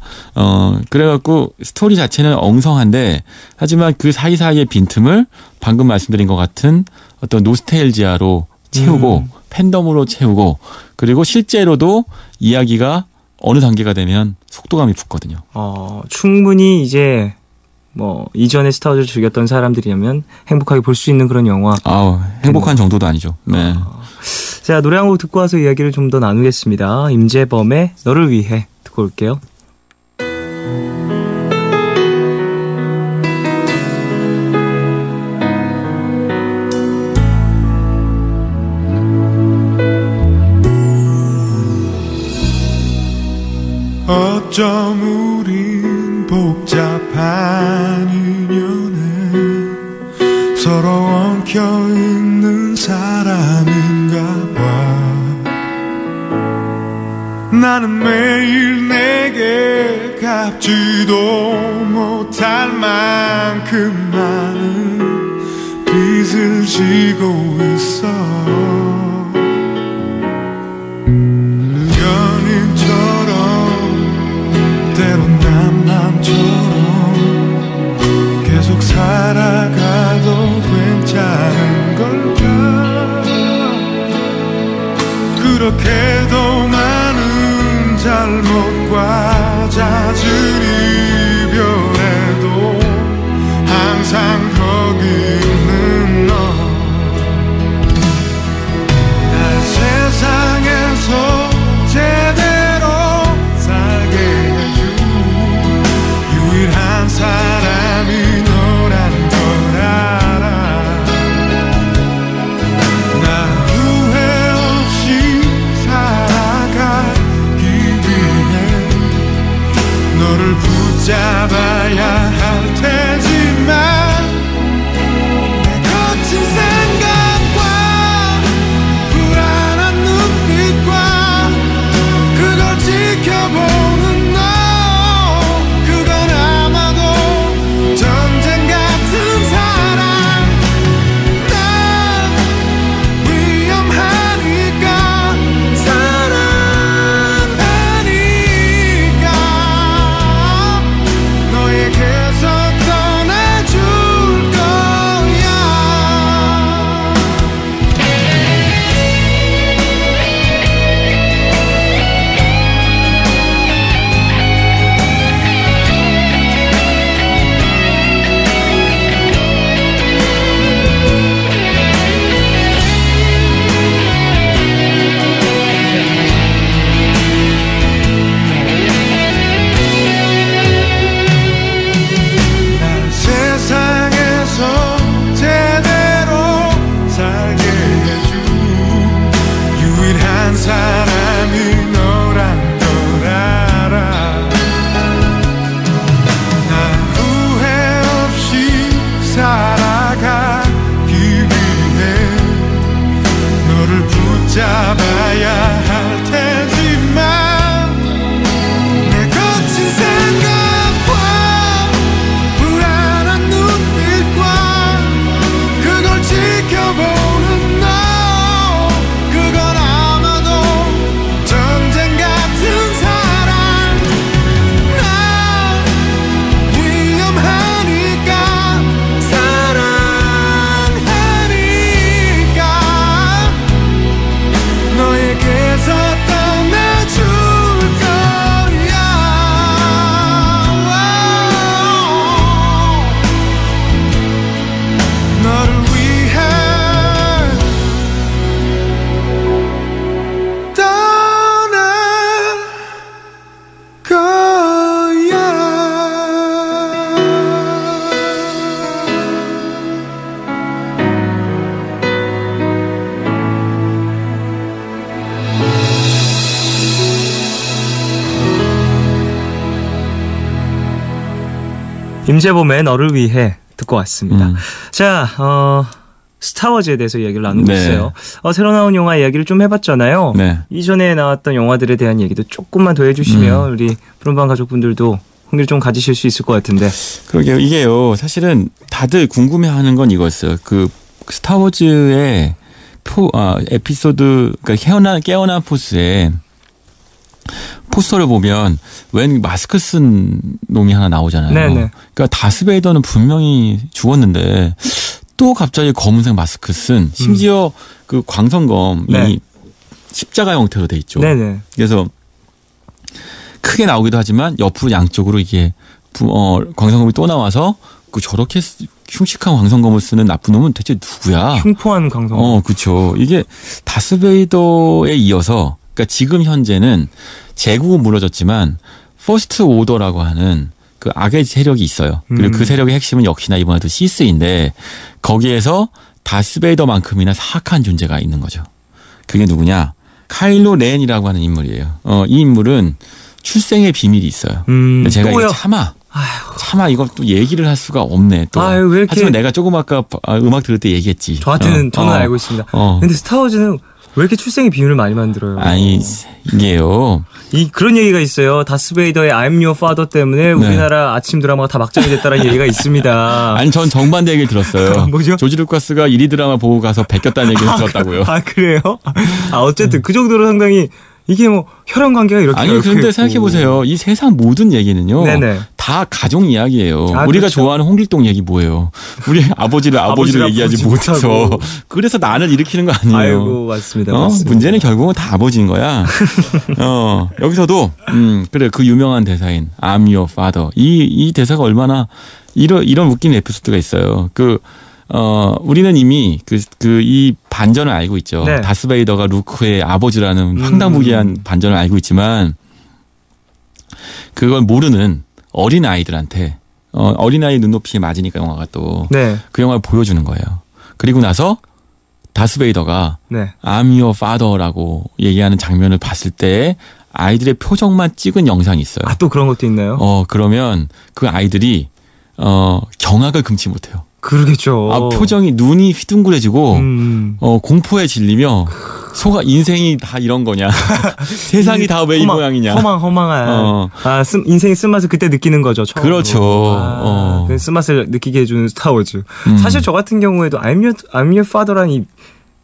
그래갖고 스토리 자체는 엉성한데 하지만 그 사이사이의 빈틈을 방금 말씀드린 것 같은 어떤 노스텔지아로 채우고 팬덤으로 채우고 그리고 실제로도 이야기가 어느 단계가 되면 속도감이 붙거든요. 충분히 이제 뭐 이전에 스타워즈를 즐겼던 사람들이라면 행복하게 볼 수 있는 그런 영화. 행복한 정도도 아니죠. 네. 자, 노래 한 곡 듣고 와서 이야기를 좀 더 나누겠습니다. 임재범의 너를 위해 듣고 올게요. 어쩜 우린 복잡한 인연에 서로 엉켜있는 사람인가 봐. 나는 매일 내게 갚지도 못할 만큼 많은 빚을 지고 있어. 때론 남처럼 계속 살아가도 괜찮은 걸까. 그렇게도 많은 잘못과 잦은 이별에도 항상 거기 있는 너. 날 세상에서 제대로 유일한 사람이 너란 걸 알아. 나 후회 없이 살아가기 위해 너를 붙잡아야 할 테지만 내 거친 생각과 불안한 눈빛과 그걸 지켜보는 너에게서 임재범의 너를 위해 듣고 왔습니다. 자, 스타워즈에 대해서 이야기를 나누고 있어요. 새로 나온 영화 이야기를 좀 해봤잖아요. 네. 이전에 나왔던 영화들에 대한 얘기도 조금만 더 해주시면 우리 푸른밤 가족분들도 흥미를 좀 가지실 수 있을 것 같은데. 그러게요. 이게요. 사실은 다들 궁금해하는 건 이거였어요. 그 스타워즈의 에피소드, 그러니까 깨어난 포스에 포스터를 보면 웬 마스크 쓴 놈이 하나 나오잖아요. 네네. 그러니까 다스베이더는 분명히 죽었는데 또 갑자기 검은색 마스크 쓴, 심지어 그 광선검이 네. 십자가 형태로 돼 있죠. 네네. 그래서 크게 나오기도 하지만 옆으로 양쪽으로 이게 광선검이 또 나와서 그 저렇게 흉측한 광선검을 쓰는 나쁜 놈은 대체 누구야? 흉포한 광선검. 그렇죠. 이게 다스베이더에 이어서, 그러니까 지금 현재는 제국은 무너졌지만 퍼스트 오더라고 하는 그 악의 세력이 있어요. 그리고 그 세력의 핵심은 역시나 이번에도 시스인데 거기에서 다스베이더만큼이나 사악한 존재가 있는 거죠. 그게 누구냐? 카일로 렌이라고 하는 인물이에요. 이 인물은 출생의 비밀이 있어요. 제가 또요? 이거 차마 이거 또 얘기를 할 수가 없네. 또. 왜 이렇게. 하지만 내가 조금 아까 음악 들을 때 얘기했지. 저는 알고 있습니다. 근데 스타워즈는 왜 이렇게 출생의 비밀을 많이 만들어요? 아니, 이게요. 그런 얘기가 있어요. 다스베이더의 I'm your father 때문에 우리나라 아침 드라마가 다 막장이 됐다는 얘기가 있습니다. 아니, 전 정반대 얘기를 들었어요. 뭐죠? 조지 루카스가 1위 드라마 보고 가서 베꼈다는 얘기를 들었다고요. 그래요? 어쨌든 그 정도로 상당히 이게 뭐 혈연 관계가 이렇게. 아니, 그런데 생각해보세요. 이 세상 모든 얘기는요. 네네. 다 가족 이야기예요. 우리가 그렇죠. 좋아하는 홍길동 얘기 뭐예요? 우리 아버지를 얘기하지 못해서. 그래서 난을 일으키는 거 아니에요. 아이고, 맞습니다. 맞습니다. 문제는 결국은 다 아버지인 거야. 여기서도, 그래, 그 유명한 대사인 I'm your father. 이 대사가 얼마나 이런 웃긴 에피소드가 있어요. 우리는 이미 이 반전을 알고 있죠. 네. 다스베이더가 루크의 아버지라는 황당무계한 반전을 알고 있지만 그걸 모르는 어린 아이들한테 어린아이 눈높이에 맞으니까 영화가 또 그 영화를 보여주는 거예요. 그리고 나서 다스베이더가 I'm your father라고 얘기하는 장면을 봤을 때 아이들의 표정만 찍은 영상이 있어요. 또 그런 것도 있나요? 그러면 그 아이들이 경악을 금치 못해요. 그러겠죠. 표정이 눈이 휘둥그레지고 공포에 질리며 인생이 다 이런 거냐. 세상이 다 왜 이 모양이냐. 허망한. 인생의 쓴맛을 그때 느끼는 거죠. 처음으로. 그렇죠. 그 쓴맛을 느끼게 해주는 스타워즈. 사실 저 같은 경우에도 I'm your father라는 이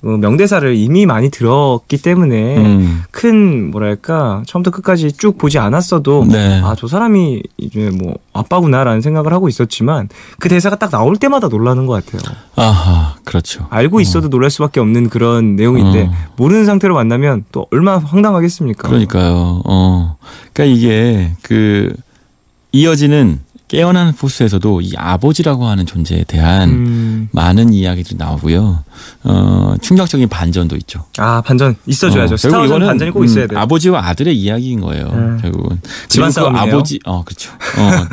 명대사를 이미 많이 들었기 때문에 큰 뭐랄까 처음부터 끝까지 쭉 보지 않았어도 저 사람이 이제 뭐 아빠구나라는 생각을 하고 있었지만 그 대사가 딱 나올 때마다 놀라는 것 같아요. 아하, 그렇죠. 알고 있어도 놀랄 수밖에 없는 그런 내용인데 모르는 상태로 만나면 또 얼마나 황당하겠습니까? 그러니까요. 그러니까 이게 이어지는 깨어나는 포스에서도 이 아버지라고 하는 존재에 대한 많은 이야기들이 나오고요. 충격적인 반전도 있죠. 반전 있어줘야죠. 스타워즈는 반전이 꼭 있어야 돼요. 아버지와 아들의 이야기인 거예요. 결국은. 집안 싸움이네요. 아버지, 그렇죠.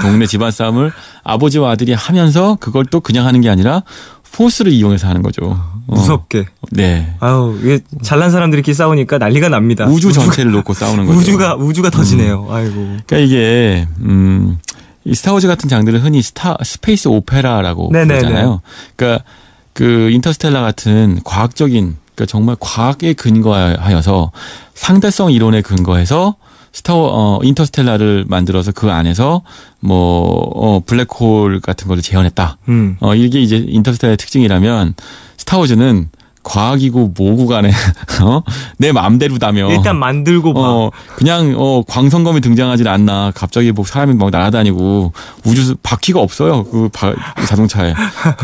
동네 집안 싸움을 아버지와 아들이 하면서 그걸 또 그냥 하는 게 아니라 포스를 이용해서 하는 거죠. 무섭게. 네. 이게 잘난 사람들끼리 싸우니까 난리가 납니다. 우주 전체를 놓고 싸우는 거죠. 우주가 터지네요. 아이고. 그러니까 이게 이 스타워즈 같은 장르를 흔히 스페이스 오페라라고 부르잖아요. 그러니까 인터스텔라 같은 과학적인, 그러니까 정말 과학에 근거하여서 상대성 이론에 근거해서 인터스텔라를 만들어서 그 안에서 블랙홀 같은 거를 재현했다. 이게 이제 인터스텔라의 특징이라면 스타워즈는 과학이고 뭐고 간에 내 마음대로다며 일단 만들고 봐. 그냥 광선검이 등장하지 않나. 갑자기 사람이 막 날아다니고 우주 바퀴가 없어요. 그 자동차에.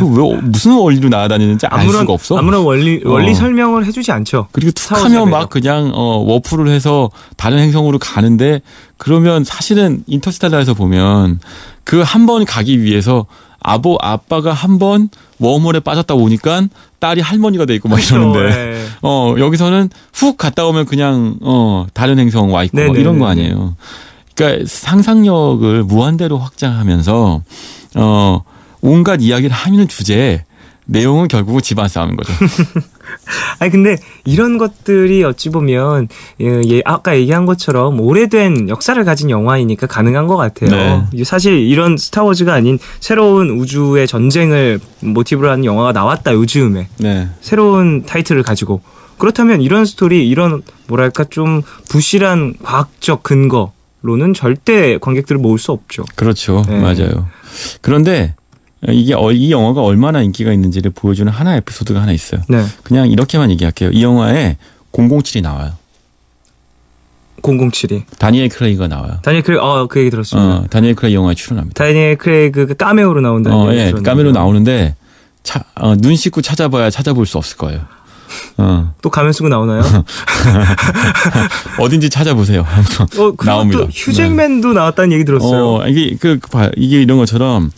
왜 무슨 원리로 날아다니는지 알 수가 없어. 아무런 원리 설명을 해주지 않죠. 그리고 툭 하면 막 그냥 워프를 해서 다른 행성으로 가는데 그러면 사실은 인터스텔라에서 보면 그 한 번 가기 위해서 아빠가 한 번 웜홀에 빠졌다 오니까 딸이 할머니가 돼 있고 막 이러는데 여기서는 훅 갔다 오면 그냥 다른 행성 와 있고 막 이런 거 아니에요. 그러니까 상상력을 무한대로 확장하면서 온갖 이야기를 하는 주제에 내용은 결국은 집안 싸움인 거죠. 아니 근데 이런 것들이 어찌 보면 아까 얘기한 것처럼 오래된 역사를 가진 영화이니까 가능한 것 같아요. 네. 사실 이런 스타워즈가 아닌 새로운 우주의 전쟁을 모티브로 하는 영화가 나왔다 요즘에. 네. 새로운 타이틀을 가지고. 그렇다면 이런 스토리, 이런 뭐랄까 좀 부실한 과학적 근거로는 절대 관객들을 모을 수 없죠. 그렇죠. 네. 맞아요. 그런데 이게 이 영화가 얼마나 인기가 있는지를 보여주는 하나의 에피소드가 하나 있어요. 네. 그냥 이렇게만 얘기할게요. 이 영화에 007이 나와요. 007이. 다니엘 크레이그가 나와요. 다니엘 크레이그, 그 얘기 들었습니다. 다니엘 크레이그 영화에 출연합니다. 다니엘 크레이그 까메오로 나온다는 얘기 예, 들었는데. 까메로 나오는데 눈 씻고 찾아봐야 찾아볼 수 없을 거예요. 또 가면 쓰고 나오나요? 어딘지 찾아보세요. 나옵니다. 또 휴잭맨도 나왔다는 얘기 들었어요. 이게 이런 것처럼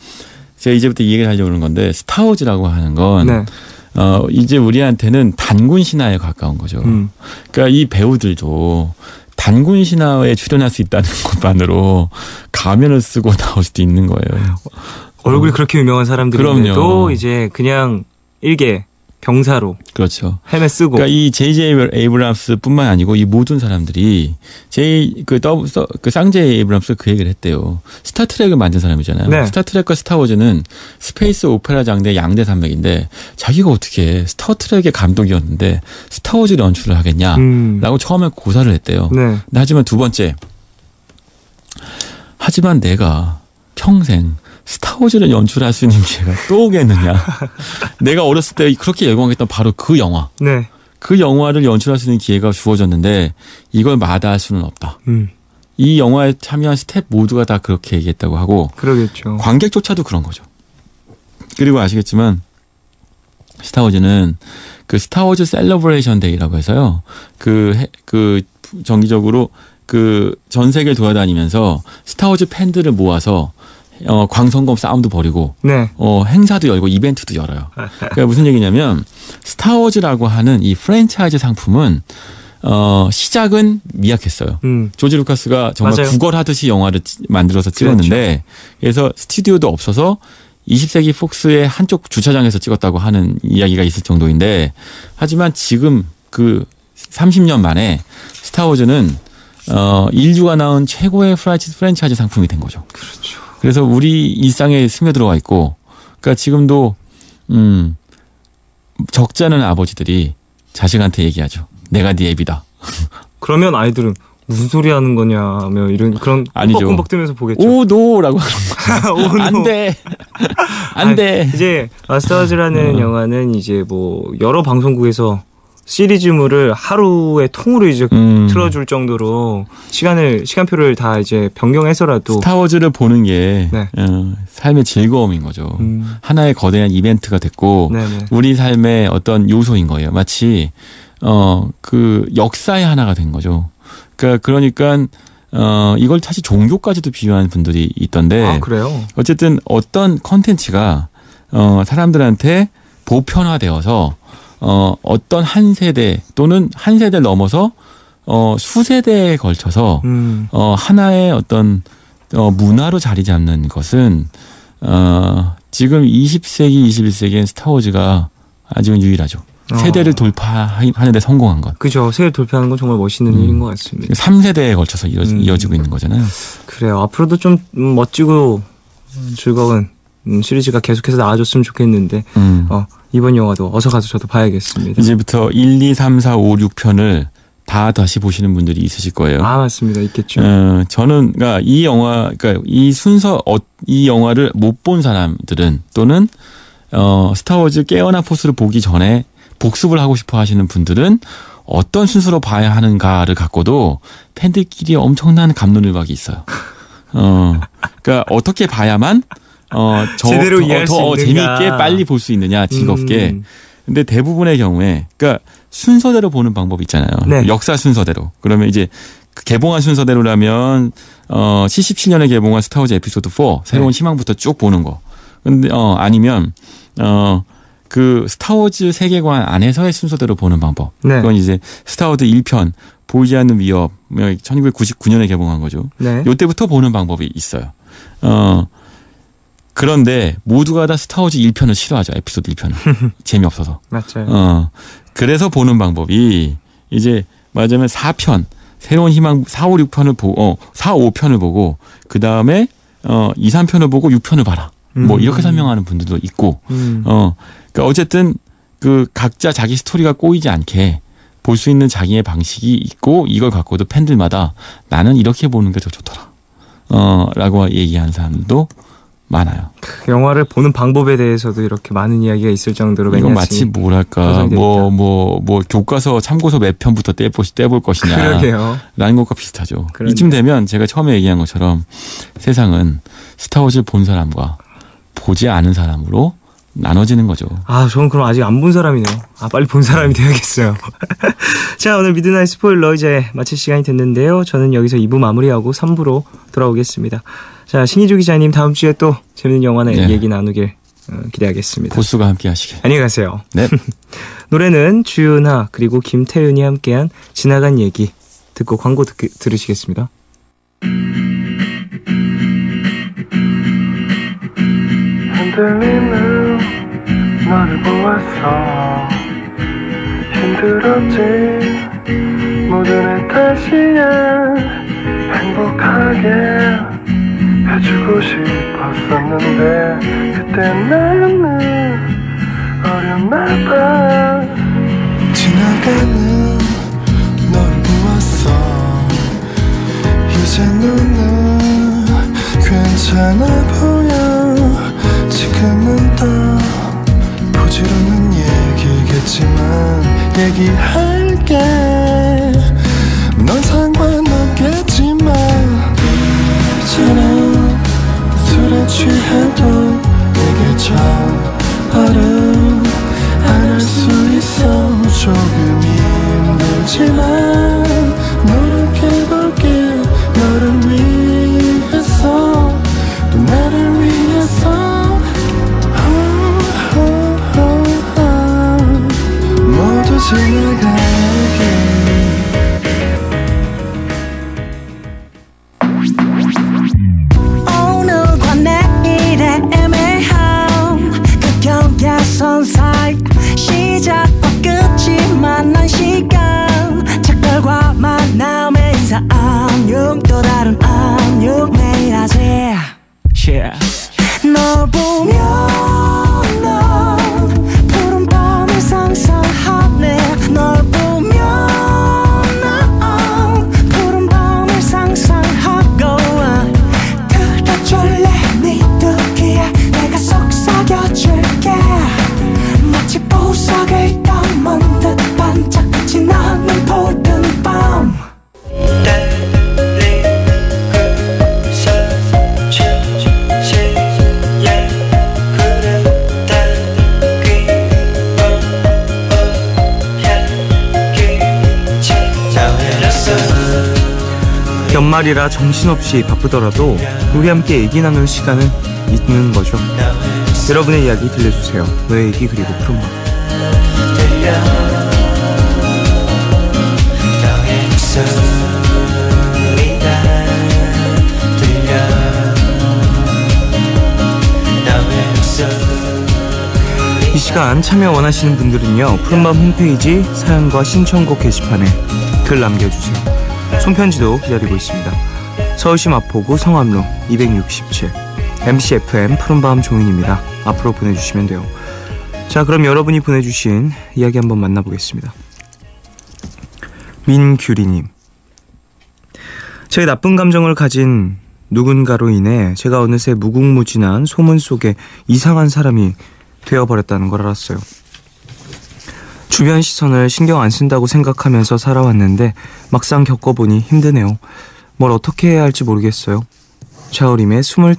제가 이제부터 이 얘기를 하려고 하는 건데 스타워즈라고 하는 건 네. 이제 우리한테는 단군 신화에 가까운 거죠. 그러니까 이 배우들도 단군 신화에 출연할 수 있다는 것만으로 가면을 쓰고 나올 수도 있는 거예요. 얼굴이 그렇게 유명한 사람들인데도 그럼요. 이제 그냥 일개 병사로 그렇죠. 헬멧 쓰고. 그러니까 이 J.J. 에이브람스뿐만 아니고 이 모든 사람들이 쌍제 에이브람스 그 얘기를 했대요. 스타트랙을 만든 사람이잖아요. 네. 스타트랙과 스타워즈는 스페이스 오페라 장르의 양대 산맥인데 자기가 어떻게 스타트랙의 감독이었는데 스타워즈를 연출을 하겠냐라고 처음에 고사를 했대요. 네. 하지만 두 번째, 하지만 내가 평생 스타워즈를 연출할 수 있는 기회가 또 오겠느냐. 내가 어렸을 때 그렇게 열광했던 바로 그 영화. 네. 그 영화를 연출할 수 있는 기회가 주어졌는데 이걸 마다할 수는 없다. 이 영화에 참여한 스태프 모두가 다 그렇게 얘기했다고 하고 그러겠죠. 관객조차도 그런 거죠. 그리고 아시겠지만 스타워즈는 그 스타워즈 셀러브레이션 데이라고 해서요. 그 정기적으로 그 전 세계를 돌아다니면서 스타워즈 팬들을 모아서 광선검 싸움도 벌이고 네. 행사도 열고 이벤트도 열어요. 그러니까 무슨 얘기냐면 스타워즈라고 하는 이 프랜차이즈 상품은 시작은 미약했어요. 조지 루카스가 정말 맞아요. 구걸하듯이 영화를 만들어서 찍었는데 그래서 스튜디오도 없어서 20세기 폭스의 한쪽 주차장에서 찍었다고 하는 이야기가 있을 정도인데 하지만 지금 그 30년 만에 스타워즈는 인류가 낳은 최고의 프랜차이즈 상품이 된 거죠. 그렇죠. 그래서 우리 일상에 스며들어와 있고, 그러니까 지금도 적지 않은 아버지들이 자식한테 얘기하죠. 내가 네 애비다. 그러면 아이들은 무슨 소리 하는 거냐며 이런 그런 아니죠. 끔뻑끔뻑 뜨면서 보겠죠. 오노라고 하는 거죠. 안 돼. 안 돼. 이제 스타워즈라는 영화는 이제 뭐 여러 방송국에서 시리즈물을 하루에 통으로 이제 틀어줄 정도로 시간표를 다 이제 변경해서라도 스타워즈를 보는 게 네. 삶의 즐거움인 거죠. 하나의 거대한 이벤트가 됐고 네네. 우리 삶의 어떤 요소인 거예요. 마치 그 역사의 하나가 된 거죠. 그러니까 이걸 사실 종교까지도 비유하는 분들이 있던데. 아, 그래요? 어쨌든 어떤 컨텐츠가 사람들한테 보편화되어서 어떤 한 세대 또는 한 세대를 넘어서 수세대에 걸쳐서 하나의 어떤 문화로 자리 잡는 것은 지금 20세기, 21세기엔 스타워즈가 아직은 유일하죠. 세대를 돌파하는 데 성공한 것. 그죠. 세대를 돌파하는 건 정말 멋있는 일인 것 같습니다. 3세대에 걸쳐서 이어지고 있는 거잖아요. 그래요. 앞으로도 좀 멋지고 즐거운 시리즈가 계속해서 나와줬으면 좋겠는데 이번 영화도 어서 가서 저도 봐야겠습니다. 이제부터 1, 2, 3, 4, 5, 6편을 다 다시 보시는 분들이 있으실 거예요. 아, 맞습니다. 있겠죠. 저는 그러니까 이 영화를 못 본 사람들은 또는 스타워즈 깨어난 포스를 보기 전에 복습을 하고 싶어 하시는 분들은 어떤 순서로 봐야 하는가를 갖고도 팬들끼리 엄청난 갑론을박이 있어요. 그러니까 어떻게 봐야만 제대로 이해할 수 있는가. 재미있게 빨리 볼 수 있느냐, 즐겁게. 근데 대부분의 경우에 그러니까 순서대로 보는 방법이 있잖아요. 네. 역사 순서대로. 그러면 이제 개봉한 순서대로라면 77년에 개봉한 스타워즈 에피소드 4 새로운 희망부터 쭉 보는 거. 근데 아니면 그 스타워즈 세계관 안에서의 순서대로 보는 방법. 네. 그건 이제 스타워즈 1편 보이지 않는 위협 1999년에 개봉한 거죠. 네. 요때부터 보는 방법이 있어요. 그런데 모두가 다 스타워즈 1편을 싫어하죠. 에피소드 1편을. 재미없어서. 맞아요. 그래서 보는 방법이 이제 말하자면 4편, 새로운 희망 4, 5, 6편을 보고 4, 5편을 보고 그다음에 2, 3편을 보고 6편을 봐라. 뭐 이렇게 설명하는 분들도 있고. 그러니까 어쨌든 그 각자 자기 스토리가 꼬이지 않게 볼 수 있는 자기의 방식이 있고 이걸 갖고도 팬들마다 나는 이렇게 보는 게 더 좋더라. 라고 얘기하는 사람들도 많아요. 영화를 보는 방법에 대해서도 이렇게 많은 이야기가 있을 정도로 이건 마치 뭐랄까 뭐 교과서 참고서 몇 편부터 떼볼 것이냐 그러게요. 라는 것과 비슷하죠. 그러네요. 이쯤 되면 제가 처음에 얘기한 것처럼 세상은 스타워즈를 본 사람과 보지 않은 사람으로 나눠지는 거죠. 저는 그럼 아직 안 본 사람이네요. 빨리 본 사람이 돼야겠어요. 자, 오늘 미드나잇 스포일러 이제 마칠 시간이 됐는데요. 저는 여기서 2부 마무리하고 3부로 돌아오겠습니다. 자, 신희주 기자님 다음 주에 또 재밌는 영화나 얘기 나누길 기대하겠습니다. 고수가 함께 하시길. 안녕히 가세요. 네. 노래는 주윤아 그리고 김태윤이 함께한 지나간 얘기 듣고 광고 들으시겠습니다. 흔들리는 너를 보았어. 힘들었지 모두 내 탓이야. 행복하게 해주고 싶었었는데 그때 나는 어렸나 봐. 지나가는 너를 보았어. 이제 너는 괜찮아 보여. 지금은 더 부질없는 얘기겠지만 얘기할게. 넌 상관없겠지만 이제는 술에 취해도 내게 전화를 안 할 수 있어. 조금 힘들지만 노력해볼게. 너를 위해서 또 나를 위해서. 모두 지나가게. 오늘과 내일의 애매함 그 경계선 사이 시작과 끝이 만난 시간. 착각과 만남의 인사 안녕 또 다른 안녕 매일 하지. 널 보면 난 푸른 밤을 상상하네. 널 보면 난 푸른 밤을 상상하고 들어줄래 네 듣기에 내가 속삭여줄게. 마치 보석을 담은 듯 반짝이진 않는 푸른 밤. 연말이라 정신없이 바쁘더라도 우리 함께 얘기 나눌 시간은 있는 거죠. 여러분의 이야기 들려주세요. 너의 얘기 그리고 푸른밤. 이 시간 참여 원하시는 분들은요, 푸른밤 홈페이지 사연과 신청곡 게시판에 글 남겨주세요. 손편지도 기다리고 있습니다. 서울시 마포구 성암로 267 MC FM 푸른밤 종윤입니다. 앞으로 보내주시면 돼요. 자, 그럼 여러분이 보내주신 이야기 한번 만나보겠습니다. 민규리님, 제 나쁜 감정을 가진 누군가로 인해 제가 어느새 무궁무진한 소문 속에 이상한 사람이 되어버렸다는 걸 알았어요. 주변 시선을 신경 안 쓴다고 생각하면서 살아왔는데 막상 겪어보니 힘드네요. 뭘 어떻게 해야 할지 모르겠어요. 차오림의 25, 21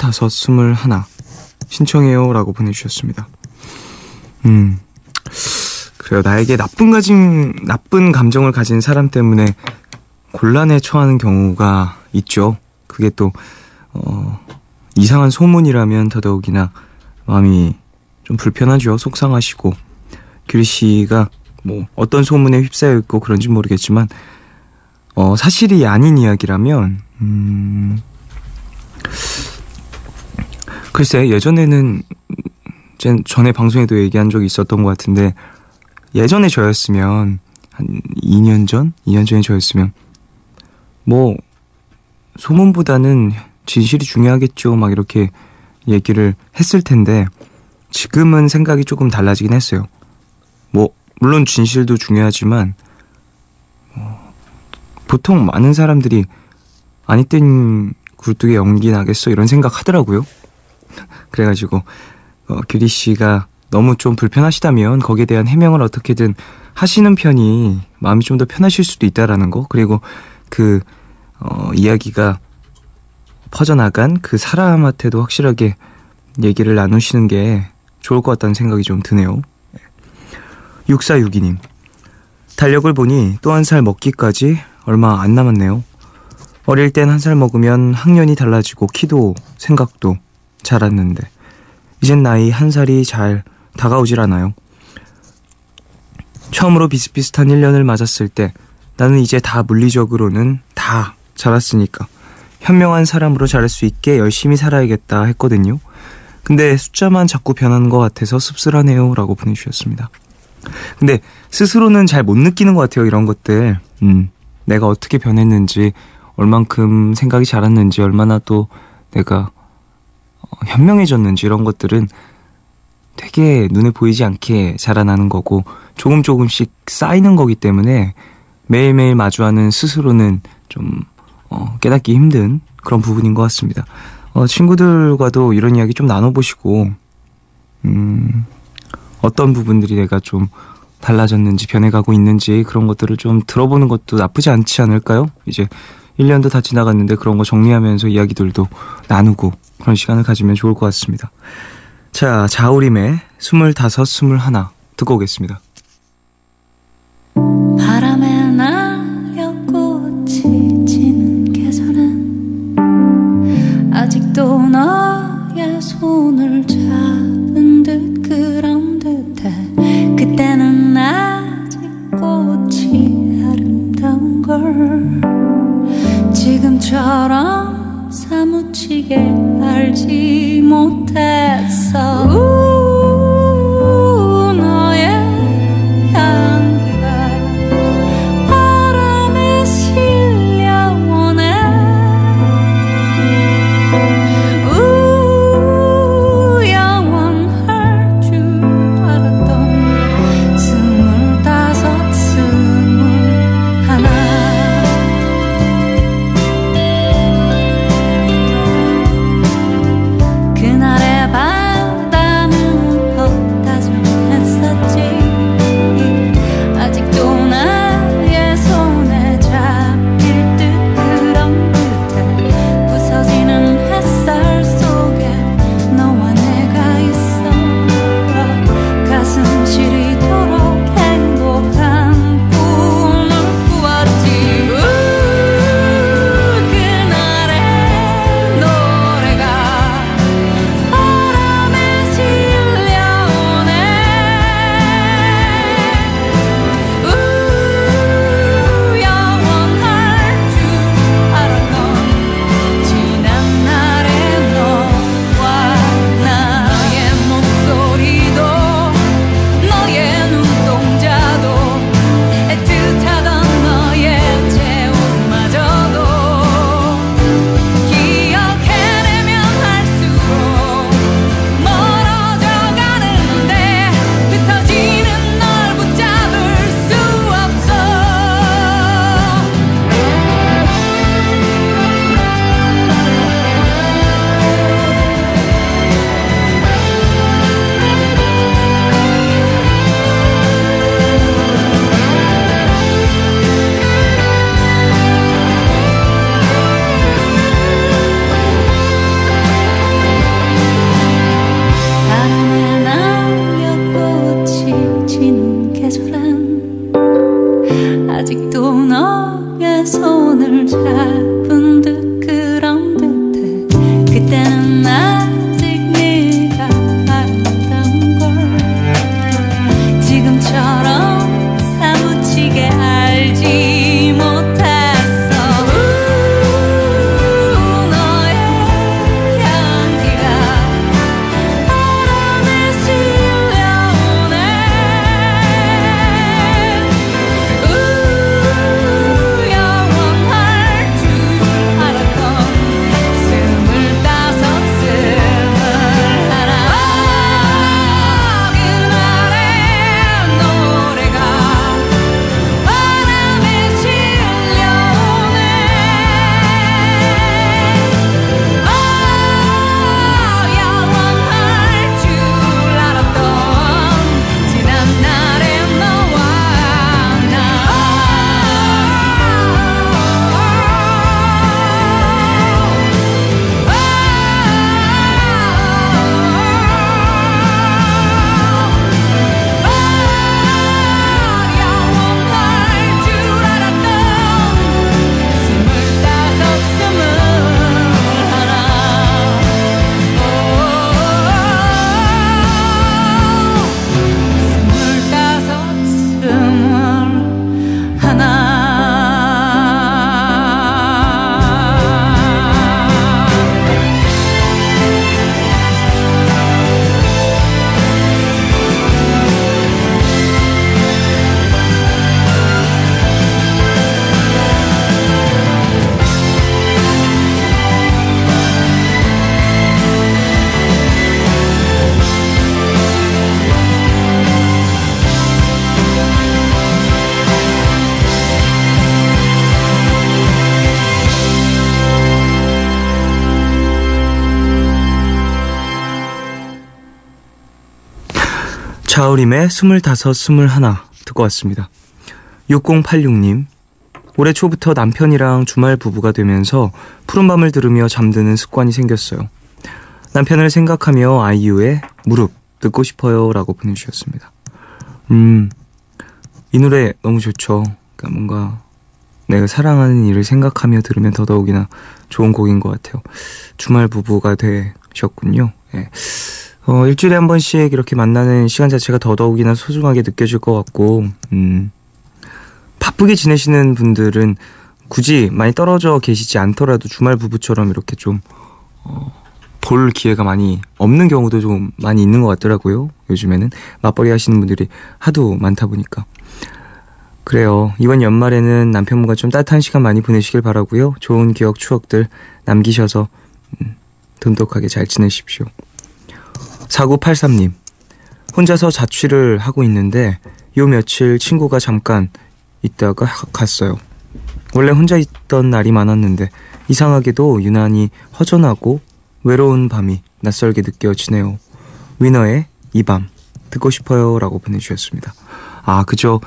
신청해요 라고 보내주셨습니다. 그래요. 나에게 나쁜 감정을 가진 사람 때문에 곤란에 처하는 경우가 있죠. 그게 또 이상한 소문이라면 더더욱이나 마음이 좀 불편하죠. 속상하시고. 규리 씨가 뭐 어떤 소문에 휩싸여 있고 그런지 모르겠지만 사실이 아닌 이야기라면 글쎄, 예전에는 전에 방송에도 얘기한 적이 있었던 것 같은데, 예전에 저였으면 한 2년 전에 저였으면 뭐 소문보다는 진실이 중요하겠죠 막 이렇게 얘기를 했을 텐데, 지금은 생각이 조금 달라지긴 했어요. 뭐 물론 진실도 중요하지만 보통 많은 사람들이 아니 땐 굴뚝에 연기 나겠어 이런 생각 하더라고요. 그래가지고 규리 씨가 너무 좀 불편하시다면 거기에 대한 해명을 어떻게든 하시는 편이 마음이 좀 더 편하실 수도 있다라는 거, 그리고 그 이야기가 퍼져나간 그 사람한테도 확실하게 얘기를 나누시는 게 좋을 것 같다는 생각이 좀 드네요. 6462님, 달력을 보니 또 한 살 먹기까지 얼마 안 남았네요. 어릴 땐 한 살 먹으면 학년이 달라지고 키도 생각도 자랐는데 이젠 나이 한 살이 잘 다가오질 않아요. 처음으로 비슷비슷한 1년을 맞았을 때 나는 이제 다 물리적으로는 다 자랐으니까 현명한 사람으로 자랄 수 있게 열심히 살아야겠다 했거든요. 근데 숫자만 자꾸 변하는 것 같아서 씁쓸하네요 라고 보내주셨습니다. 근데 스스로는 잘 못 느끼는 것 같아요. 이런 것들. 내가 어떻게 변했는지, 얼만큼 생각이 자랐는지, 얼마나 또 내가 현명해졌는지, 이런 것들은 되게 눈에 보이지 않게 자라나는 거고 조금씩 쌓이는 거기 때문에 매일매일 마주하는 스스로는 좀 깨닫기 힘든 그런 부분인 것 같습니다. 친구들과도 이런 이야기 좀 나눠보시고 어떤 부분들이 내가 좀 달라졌는지 변해가고 있는지 그런 것들을 좀 들어보는 것도 나쁘지 않지 않을까요? 이제 1년도 다 지나갔는데 그런 거 정리하면서 이야기들도 나누고 그런 시간을 가지면 좋을 것 같습니다. 자, 자우림의 25, 21 듣고 오겠습니다. 바람에 날려 꽃이 지는 계절은 아직도 너의 손을 잡은 듯 그런 듯해. 그때는 아직 꽃이 아름다운 걸 지금처럼 사무치게 알지 못했어. 너의 향기가 바람에 실려오네. 영원할 줄 알았던 25, 21 그날의 자우림의 25, 21 듣고 왔습니다. 6086님, 올해 초부터 남편이랑 주말 부부가 되면서 푸른밤을 들으며 잠드는 습관이 생겼어요. 남편을 생각하며 아이유의 무릎 듣고 싶어요 라고 보내주셨습니다. 이 노래 너무 좋죠. 그러니까 뭔가 내가 사랑하는 일을 생각하며 들으면 더더욱이나 좋은 곡인 것 같아요. 주말 부부가 되셨군요. 예. 일주일에 한 번씩 이렇게 만나는 시간 자체가 더더욱이나 소중하게 느껴질 것 같고, 바쁘게 지내시는 분들은 굳이 많이 떨어져 계시지 않더라도 주말 부부처럼 이렇게 좀 볼 기회가 많이 없는 경우도 좀 많이 있는 것 같더라고요. 요즘에는 맞벌이 하시는 분들이 하도 많다 보니까. 그래요. 이번 연말에는 남편분과 좀 따뜻한 시간 많이 보내시길 바라고요. 좋은 기억, 추억들 남기셔서 돈독하게 잘 지내십시오. 4983님, 혼자서 자취를 하고 있는데 요 며칠 친구가 잠깐 있다가 갔어요. 원래 혼자 있던 날이 많았는데 이상하게도 유난히 허전하고 외로운 밤이 낯설게 느껴지네요. 위너의 이 밤 듣고 싶어요 라고 보내주셨습니다. 아, 그죠.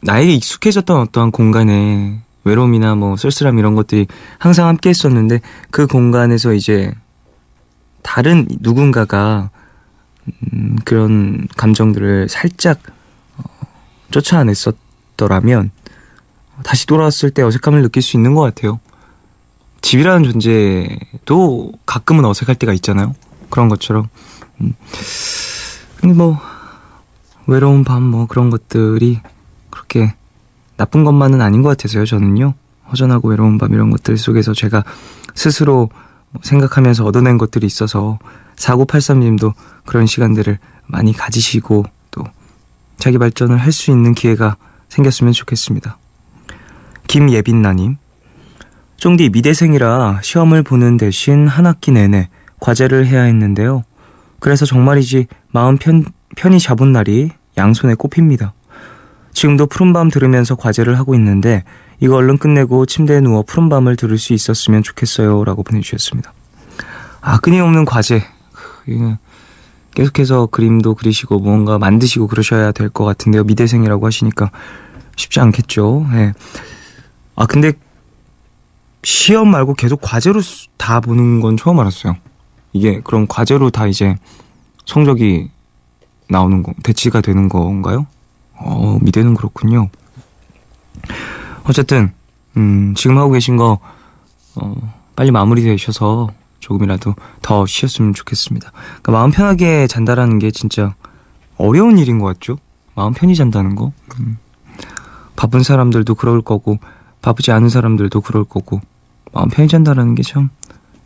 나에게 익숙해졌던 어떠한 공간에 외로움이나 뭐 쓸쓸함 이런 것들이 항상 함께 했었는데 그 공간에서 이제 다른 누군가가 그런 감정들을 살짝 쫓아냈었더라면 다시 돌아왔을 때 어색함을 느낄 수 있는 것 같아요. 집이라는 존재도 가끔은 어색할 때가 있잖아요. 그런 것처럼 근데 뭐 외로운 밤 뭐 그런 것들이 그렇게 나쁜 것만은 아닌 것 같아서요. 저는요. 허전하고 외로운 밤 이런 것들 속에서 제가 스스로 생각하면서 얻어낸 것들이 있어서 4983님도 그런 시간들을 많이 가지시고 또 자기 발전을 할 수 있는 기회가 생겼으면 좋겠습니다. 김예빈나님, 쫑디 미대생이라 시험을 보는 대신 한 학기 내내 과제를 해야 했는데요. 그래서 정말이지 마음 편히 잡은 날이 양손에 꼽힙니다. 지금도 푸른밤 들으면서 과제를 하고 있는데 이거 얼른 끝내고 침대에 누워 푸른밤을 들을 수 있었으면 좋겠어요 라고 보내주셨습니다. 아, 끊임없는 과제. 계속해서 그림도 그리시고 뭔가 만드시고 그러셔야 될 것 같은데요. 미대생이라고 하시니까 쉽지 않겠죠. 네. 아, 근데 시험 말고 계속 과제로 다 보는 건 처음 알았어요. 이게 그럼 과제로 다 이제 성적이 나오는 거, 대치가 되는 건가요? 미대는 그렇군요. 어쨌든 지금 하고 계신 거 빨리 마무리되셔서 조금이라도 더 쉬었으면 좋겠습니다. 그러니까 마음 편하게 잔다라는 게 진짜 어려운 일인 것 같죠? 마음 편히 잔다는 거. 바쁜 사람들도 그럴 거고 바쁘지 않은 사람들도 그럴 거고 마음 편히 잔다라는 게 참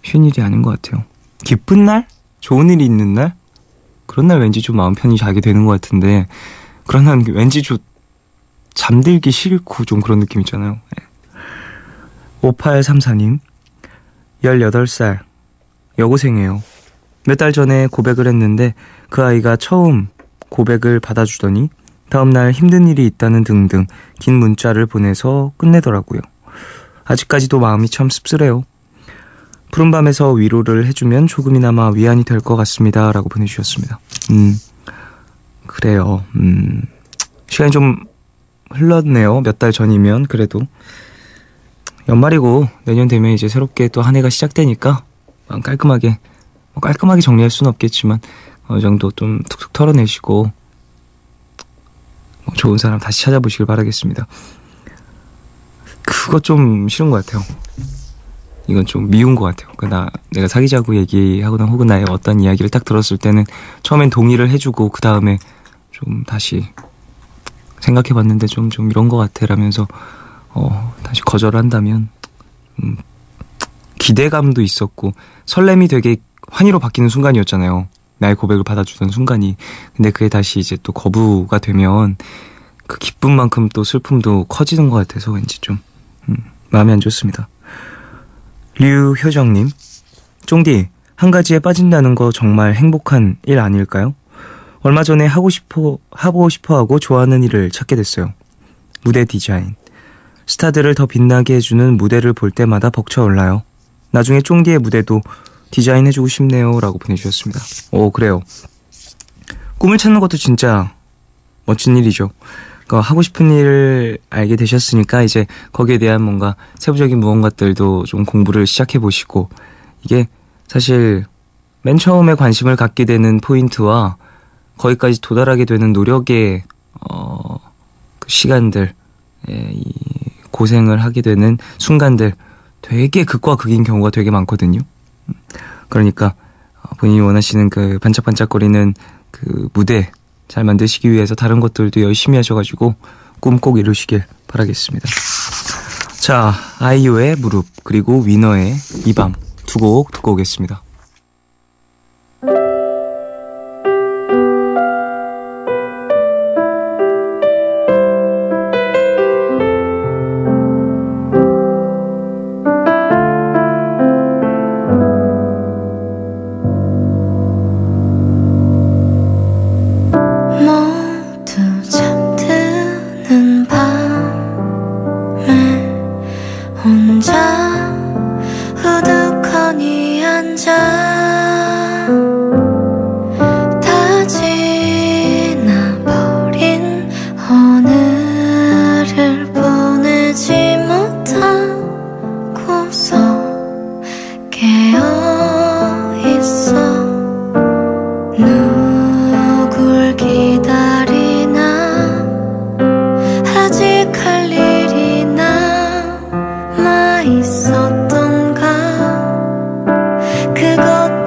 쉬운 일이 아닌 것 같아요. 기쁜 날? 좋은 일이 있는 날? 그런 날 왠지 좀 마음 편히 자게 되는 것 같은데 그런 날 왠지 좀 잠들기 싫고 좀 그런 느낌 있잖아요. 네. 5834님, 18살 여고생이에요. 몇 달 전에 고백을 했는데 그 아이가 처음 고백을 받아주더니 다음날 힘든 일이 있다는 등등 긴 문자를 보내서 끝내더라고요. 아직까지도 마음이 참 씁쓸해요. 푸른밤에서 위로를 해주면 조금이나마 위안이 될 것 같습니다 라고 보내주셨습니다. 그래요. 시간이 좀 흘렀네요. 몇 달 전이면. 그래도 연말이고 내년 되면 이제 새롭게 또 한 해가 시작되니까 깔끔하게 정리할 수는 없겠지만 어느 정도 좀 툭툭 털어내시고 좋은 사람 다시 찾아보시길 바라겠습니다. 그거 좀 싫은 것 같아요. 이건 좀 미운 것 같아요. 내가 사귀자고 얘기하거나 혹은 나의 어떤 이야기를 딱 들었을 때는 처음엔 동의를 해주고 그 다음에 좀 다시 생각해봤는데 좀 이런 것 같아 라면서 다시 거절한다면 기대감도 있었고 설렘이 되게 환희로 바뀌는 순간이었잖아요. 나의 고백을 받아주던 순간이. 근데 그게 다시 이제 또 거부가 되면 그 기쁨만큼 또 슬픔도 커지는 것 같아서 왠지 좀 마음이 안 좋습니다. 류효정님, 쫑디, 한 가지에 빠진다는 거 정말 행복한 일 아닐까요? 얼마 전에 하고 싶어하고 좋아하는 일을 찾게 됐어요. 무대 디자인. 스타들을 더 빛나게 해주는 무대를 볼 때마다 벅차올라요. 나중에 쫑디의 무대도 디자인해주고 싶네요 라고 보내주셨습니다. 오, 그래요. 꿈을 찾는 것도 진짜 멋진 일이죠. 그러니까 하고 싶은 일을 알게 되셨으니까 이제 거기에 대한 뭔가 세부적인 무언가들도 좀 공부를 시작해보시고, 이게 사실 맨 처음에 관심을 갖게 되는 포인트와 거기까지 도달하게 되는 노력의 그 시간들, 이 고생을 하게 되는 순간들, 되게 극과 극인 경우가 되게 많거든요. 그러니까 본인이 원하시는 그 반짝반짝거리는 그 무대 잘 만드시기 위해서 다른 것들도 열심히 하셔가지고 꿈 꼭 이루시길 바라겠습니다. 자, 아이유의 무릎, 그리고 위너의 이 밤, 두 곡 듣고 오겠습니다. 모두 잠드는 밤에 혼자 우두커니 앉아 다 지나버린 오늘을 보내지 못하고서 깨어있어 누굴 기다리나 아직 할 일이 남아있었던가 그것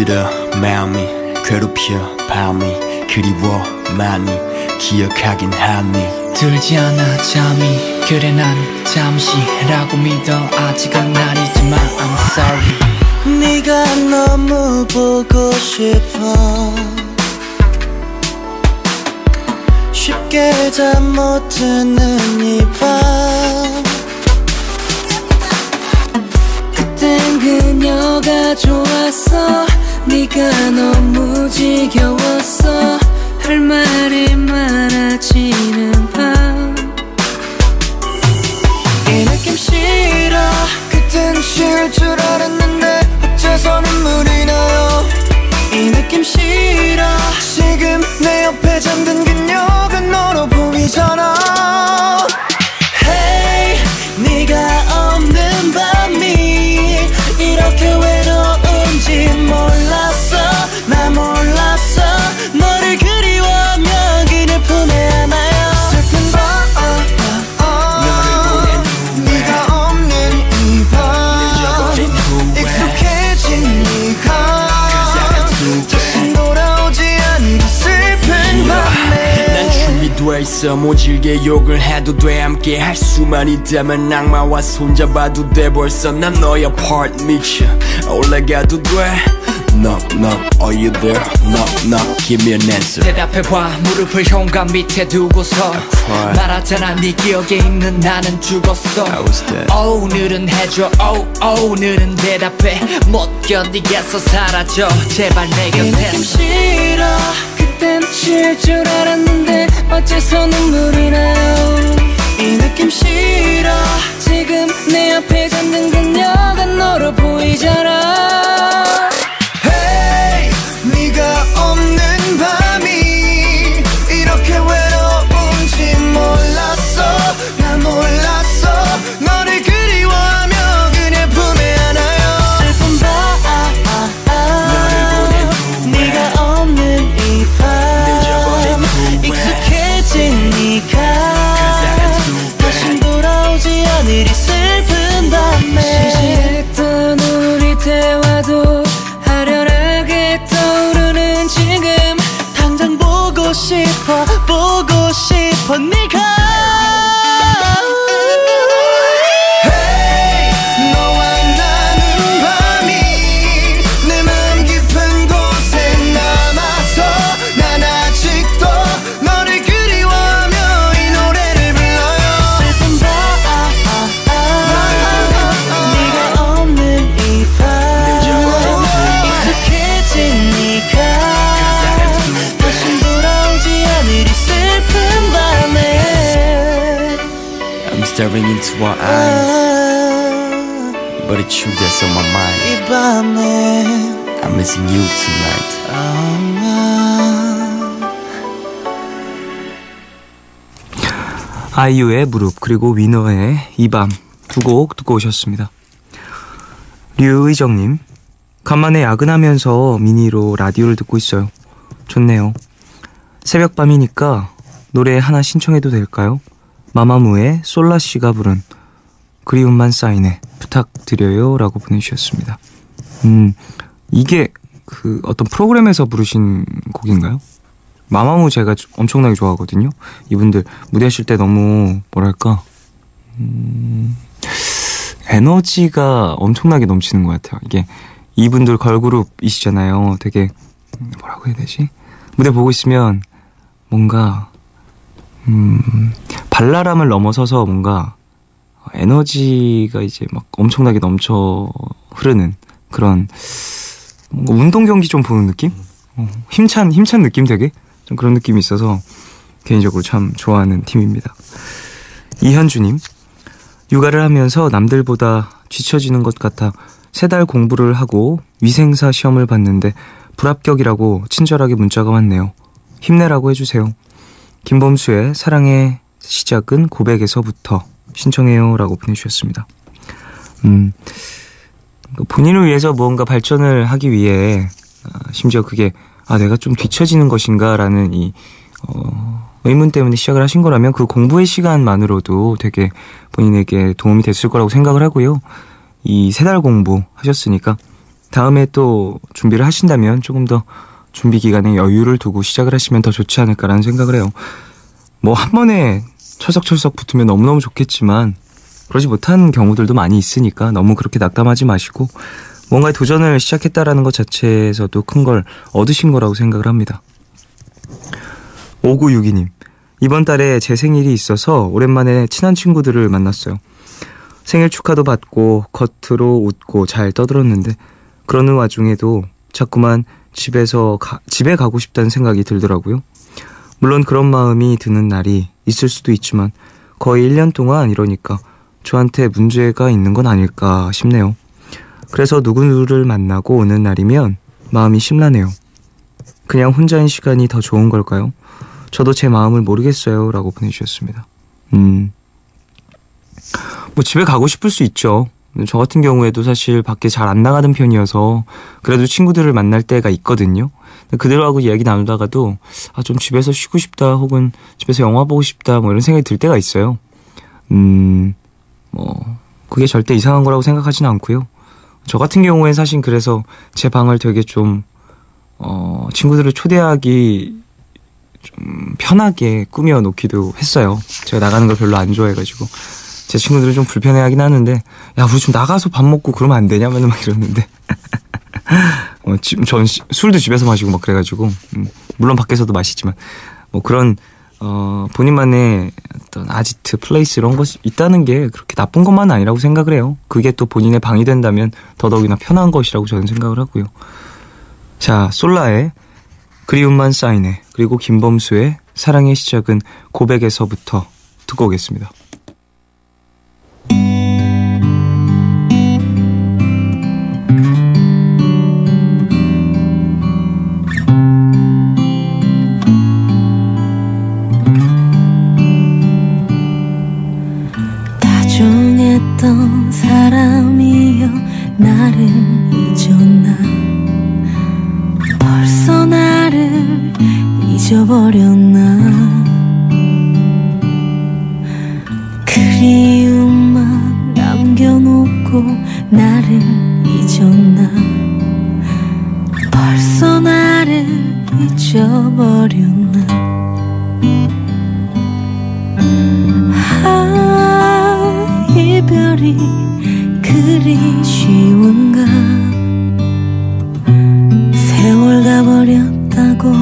힘들어 마음이 괴롭혀 밤이 그리워 많이 기억하긴 하니 들지 않아 잠이 그래 난 잠시라고 믿어 아직은 아니지만 I'm sorry 네가 너무 보고 싶어 쉽게 잠 못 드는 이 밤 그땐 그녀가 좋았어 네가 너무 지겨웠어 할 말이 많아지는 밤 이 느낌 싫어 그땐 쉬울 줄 알았는데 어째서 눈물이 나요 이 느낌 싫어 지금 내 옆에 잠든 그녀가 너로 보이잖아 Hey 네가 없는 밤이 이렇게 외로운지 몰랐어 나 몰랐어 너를 그리워하며 그녀 품에 안아요 슬픈 밤 네가 없는 이 밤 익숙해진 네가 다시 돌아오지 않는 슬픈 밤에 난 준비돼 있어 모질게 욕을 해도 돼 함께 할 수만 있다면 악마와 손잡아도 돼 벌써 난 너의 part 미쳐 올라가도 돼 Knock knock are you there Knock knock give me an answer 대답해봐 무릎을 현관 밑에 두고서 말하잖아 네 기억에 있는 나는 죽었어 I was dead 오늘은 해줘 오늘은 대답해 못 견디겠어 사라져 제발 내 이 곁에 느낌 싫어 그땐 쉴 줄 알았는데 어째서 눈물이 나요 이 느낌 싫어 지금 내 앞에 잠든 그녀가 너로 보이잖아 Hey 네가 없는 밤이 이렇게 외로운지 몰랐어 나 몰랐어 너를 그리워하며 그녀 품에 안아요 슬픈 밤 네가 없는 이 밤 익숙해진 네가 다시 돌아오지 않으리 슬픈 밤에 시시했던 우리 대화도 아련하게 떠오르는 지금 당장 보고 싶어 네가 Hey 너와 나는 밤이 내 맘 깊은 곳에 남아서 난 아직도 너를 그리워하며 이 노래를 불러요 슬픈 밤 네가 없는 이 밤 익숙해진 네가 다시 돌아오지 않으리 슬픈 밤에 I'm staring into her eyes But it's you that's on my mind 이 밤에 I'm missing you tonight 아이유의 무릎 그리고 위너의 이 밤 두 곡 듣고 오셨습니다. 류의정님 간만에 야근하면서 미니로 라디오를 듣고 있어요. 좋네요. 새벽밤이니까 노래 하나 신청해도 될까요? 마마무의 솔라씨가 부른 그리움만 쌓이네 부탁드려요 라고 보내주셨습니다. 이게 그 어떤 프로그램에서 부르신 곡인가요? 마마무 제가 엄청나게 좋아하거든요. 이분들 무대하실 때 너무 뭐랄까 에너지가 엄청나게 넘치는 것 같아요. 이게 이분들 걸그룹이시잖아요. 되게 뭐라고 해야 되지? 무대 보고 있으면 뭔가 발랄함을 넘어서서 뭔가 에너지가 이제 막 엄청나게 넘쳐 흐르는 그런 뭔가 운동 경기 좀 보는 느낌? 힘찬 느낌 되게 좀 그런 느낌이 있어서 개인적으로 참 좋아하는 팀입니다. 이현주님 육아를 하면서 남들보다 뒤처지는 것 같아 3달 공부를 하고 위생사 시험을 봤는데 불합격이라고 친절하게 문자가 왔네요. 힘내라고 해주세요. 김범수의 사랑의 시작은 고백에서부터 신청해요 라고 보내주셨습니다. 본인을 위해서 무언가 발전을 하기 위해 심지어 그게 내가 좀 뒤처지는 것인가 라는 이 의문 때문에 시작을 하신 거라면 그 공부의 시간만으로도 되게 본인에게 도움이 됐을 거라고 생각을 하고요. 이 3달 공부 하셨으니까 다음에 또 준비를 하신다면 조금 더 준비 기간에 여유를 두고 시작을 하시면 더 좋지 않을까라는 생각을 해요. 뭐 한 번에 철썩철썩 붙으면 너무너무 좋겠지만 그러지 못한 경우들도 많이 있으니까 너무 그렇게 낙담하지 마시고 뭔가 도전을 시작했다라는 것 자체에서도 큰 걸 얻으신 거라고 생각을 합니다. 5962님, 이번 달에 제 생일이 있어서 오랜만에 친한 친구들을 만났어요. 생일 축하도 받고 겉으로 웃고 잘 떠들었는데 그러는 와중에도 자꾸만 집에 가고 싶다는 생각이 들더라고요. 물론 그런 마음이 드는 날이 있을 수도 있지만 거의 1년 동안 이러니까 저한테 문제가 있는 건 아닐까 싶네요. 그래서 누구를 만나고 오는 날이면 마음이 심란해요. 그냥 혼자인 시간이 더 좋은 걸까요? 저도 제 마음을 모르겠어요 라고 보내주셨습니다. 뭐 집에 가고 싶을 수 있죠. 저 같은 경우에도 사실 밖에 잘 안 나가는 편이어서 그래도 친구들을 만날 때가 있거든요. 그들하고 이야기 나누다가도 좀 집에서 쉬고 싶다 혹은 집에서 영화 보고 싶다 뭐 이런 생각이 들 때가 있어요. 뭐 그게 절대 이상한 거라고 생각하지는 않고요. 저 같은 경우에 사실 그래서 제 방을 되게 좀 친구들을 초대하기 좀 편하게 꾸며 놓기도 했어요. 제가 나가는 걸 별로 안 좋아해가지고 제 친구들은 좀 불편해하긴 하는데 야 우리 좀 나가서 밥 먹고 그러면 안 되냐 맨날 막 이러는데 전 술도 집에서 마시고 막 그래가지고 물론 밖에서도 마시지만 뭐 그런 본인만의 어떤 아지트 플레이스 이런 것이 있다는 게 그렇게 나쁜 것만은 아니라고 생각을 해요. 그게 또 본인의 방이 된다면 더더욱이나 편한 것이라고 저는 생각을 하고요. 자, 솔라의 그리움만 쌓이네 그리고 김범수의 사랑의 시작은 고백에서부터 듣고 오겠습니다. 다정했던 사람이여 나를 잊었나 벌써 나를 잊어버렸나 그리움만 남겨놓고 나를 잊었나 벌써 나를 잊어버렸나 이별이 그리 쉬운가 세월 가버렸다고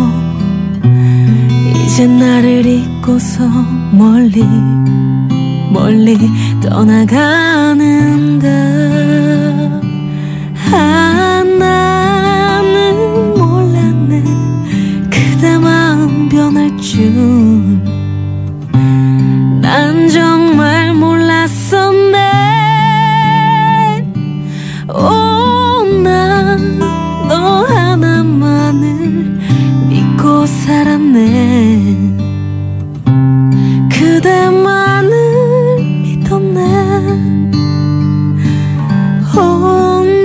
이제 나를 잊고서 멀리 떠나가는가 나는 몰랐네 그대 마음 변할 줄 난 정말 몰랐었네 난 너 하나만을 믿고 살았네 그대만을 믿었네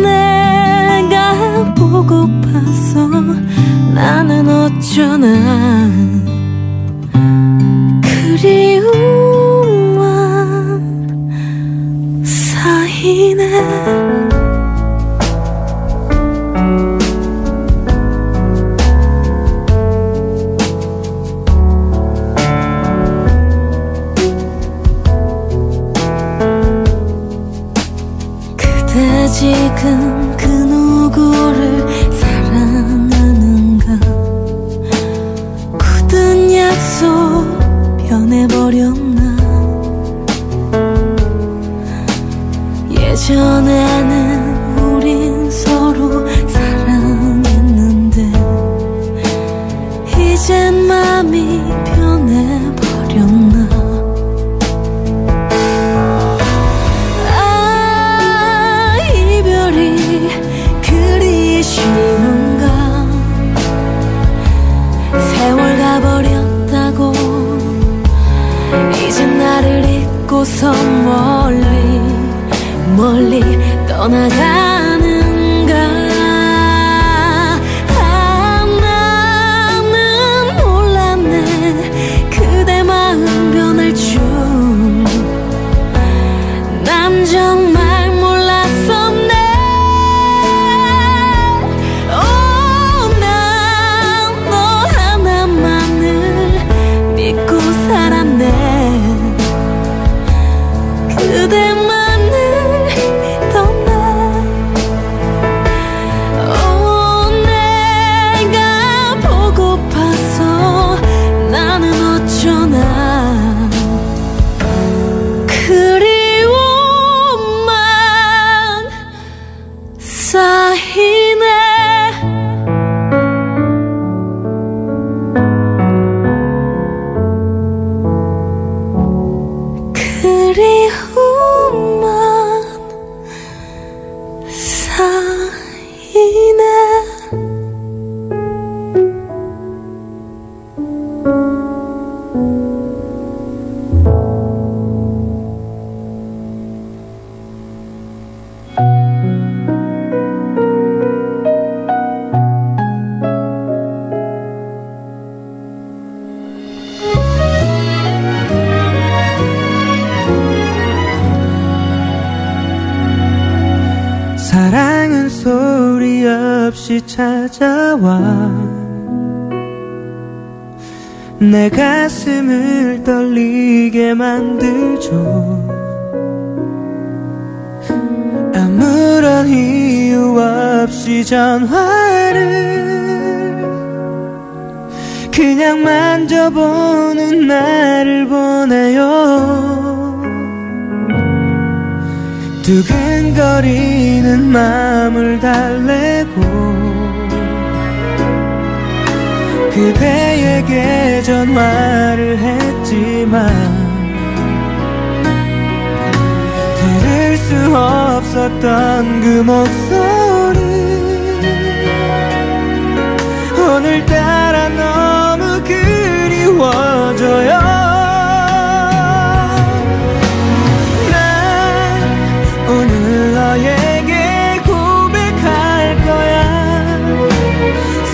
내가 보고파서 나는 어쩌나 그리움만 쌓이네 그대 지금 그 누구를 사랑하는가 굳은 약속 변해버렸나 예전에는 우린 서로 사랑했는데 이젠 맘이 변해버렸나 이별이 그리 쉬운가 세월 가버렸다고 이제 나를 잊고서 멀리 떠나가는가 나는 몰랐네 그대 마음 변할 줄 난 정말 몰랐었네 나와 내 가슴을 떨리게 만들죠. 아무런 이유 없이 전화를 그냥 만져보는 나를 보내요. 두근거리는 마음을 달래고 그대에게 전화를 했지만 들을 수 없었던 그 목소리 오늘따라 너무 그리워져요. 오늘 너에게 고백할 거야.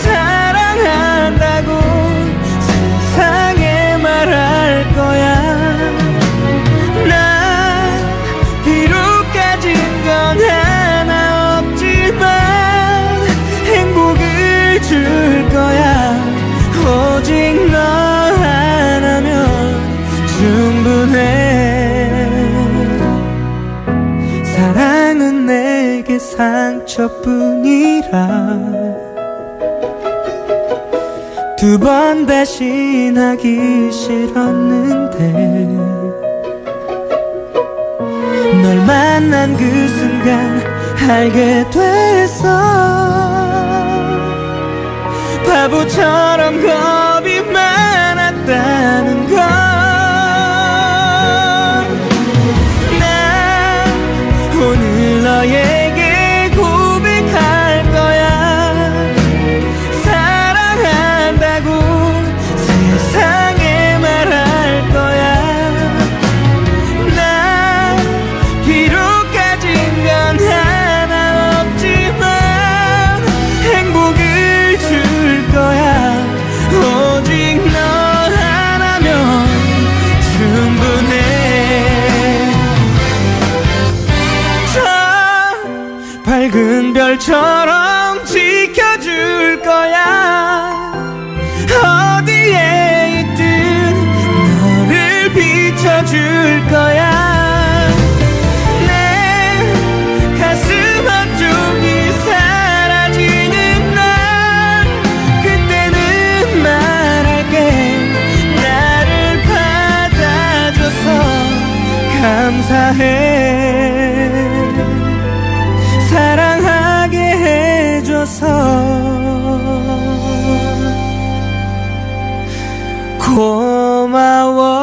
사랑한다고 세상에 말할 거야. 난 비록 가진 건 하나 없지만 행복을 줄 거야. 오직 너 하나면 충분해. 사랑은 내게 상처뿐이라 두 번 다신 하기 싫었는데 널 만난 그 순간 알게 됐어. 바보처럼 겁이 많았다는 걸. 오늘 너에게 고백할 거야. 사랑한다고 세상에 말할 거야. 난 비록 가진 건 하나 없지만 행복을 줄 거야. 오직 너 하나면 충분해. 밝은 별처럼 지켜줄 거야. 어디에 있든 너를 비춰줄 거야. 내 가슴 한쪽이 사라지는 날 그때는 말할게. 나를 받아줘서 감사해. 사랑하게 해줘서 고마워.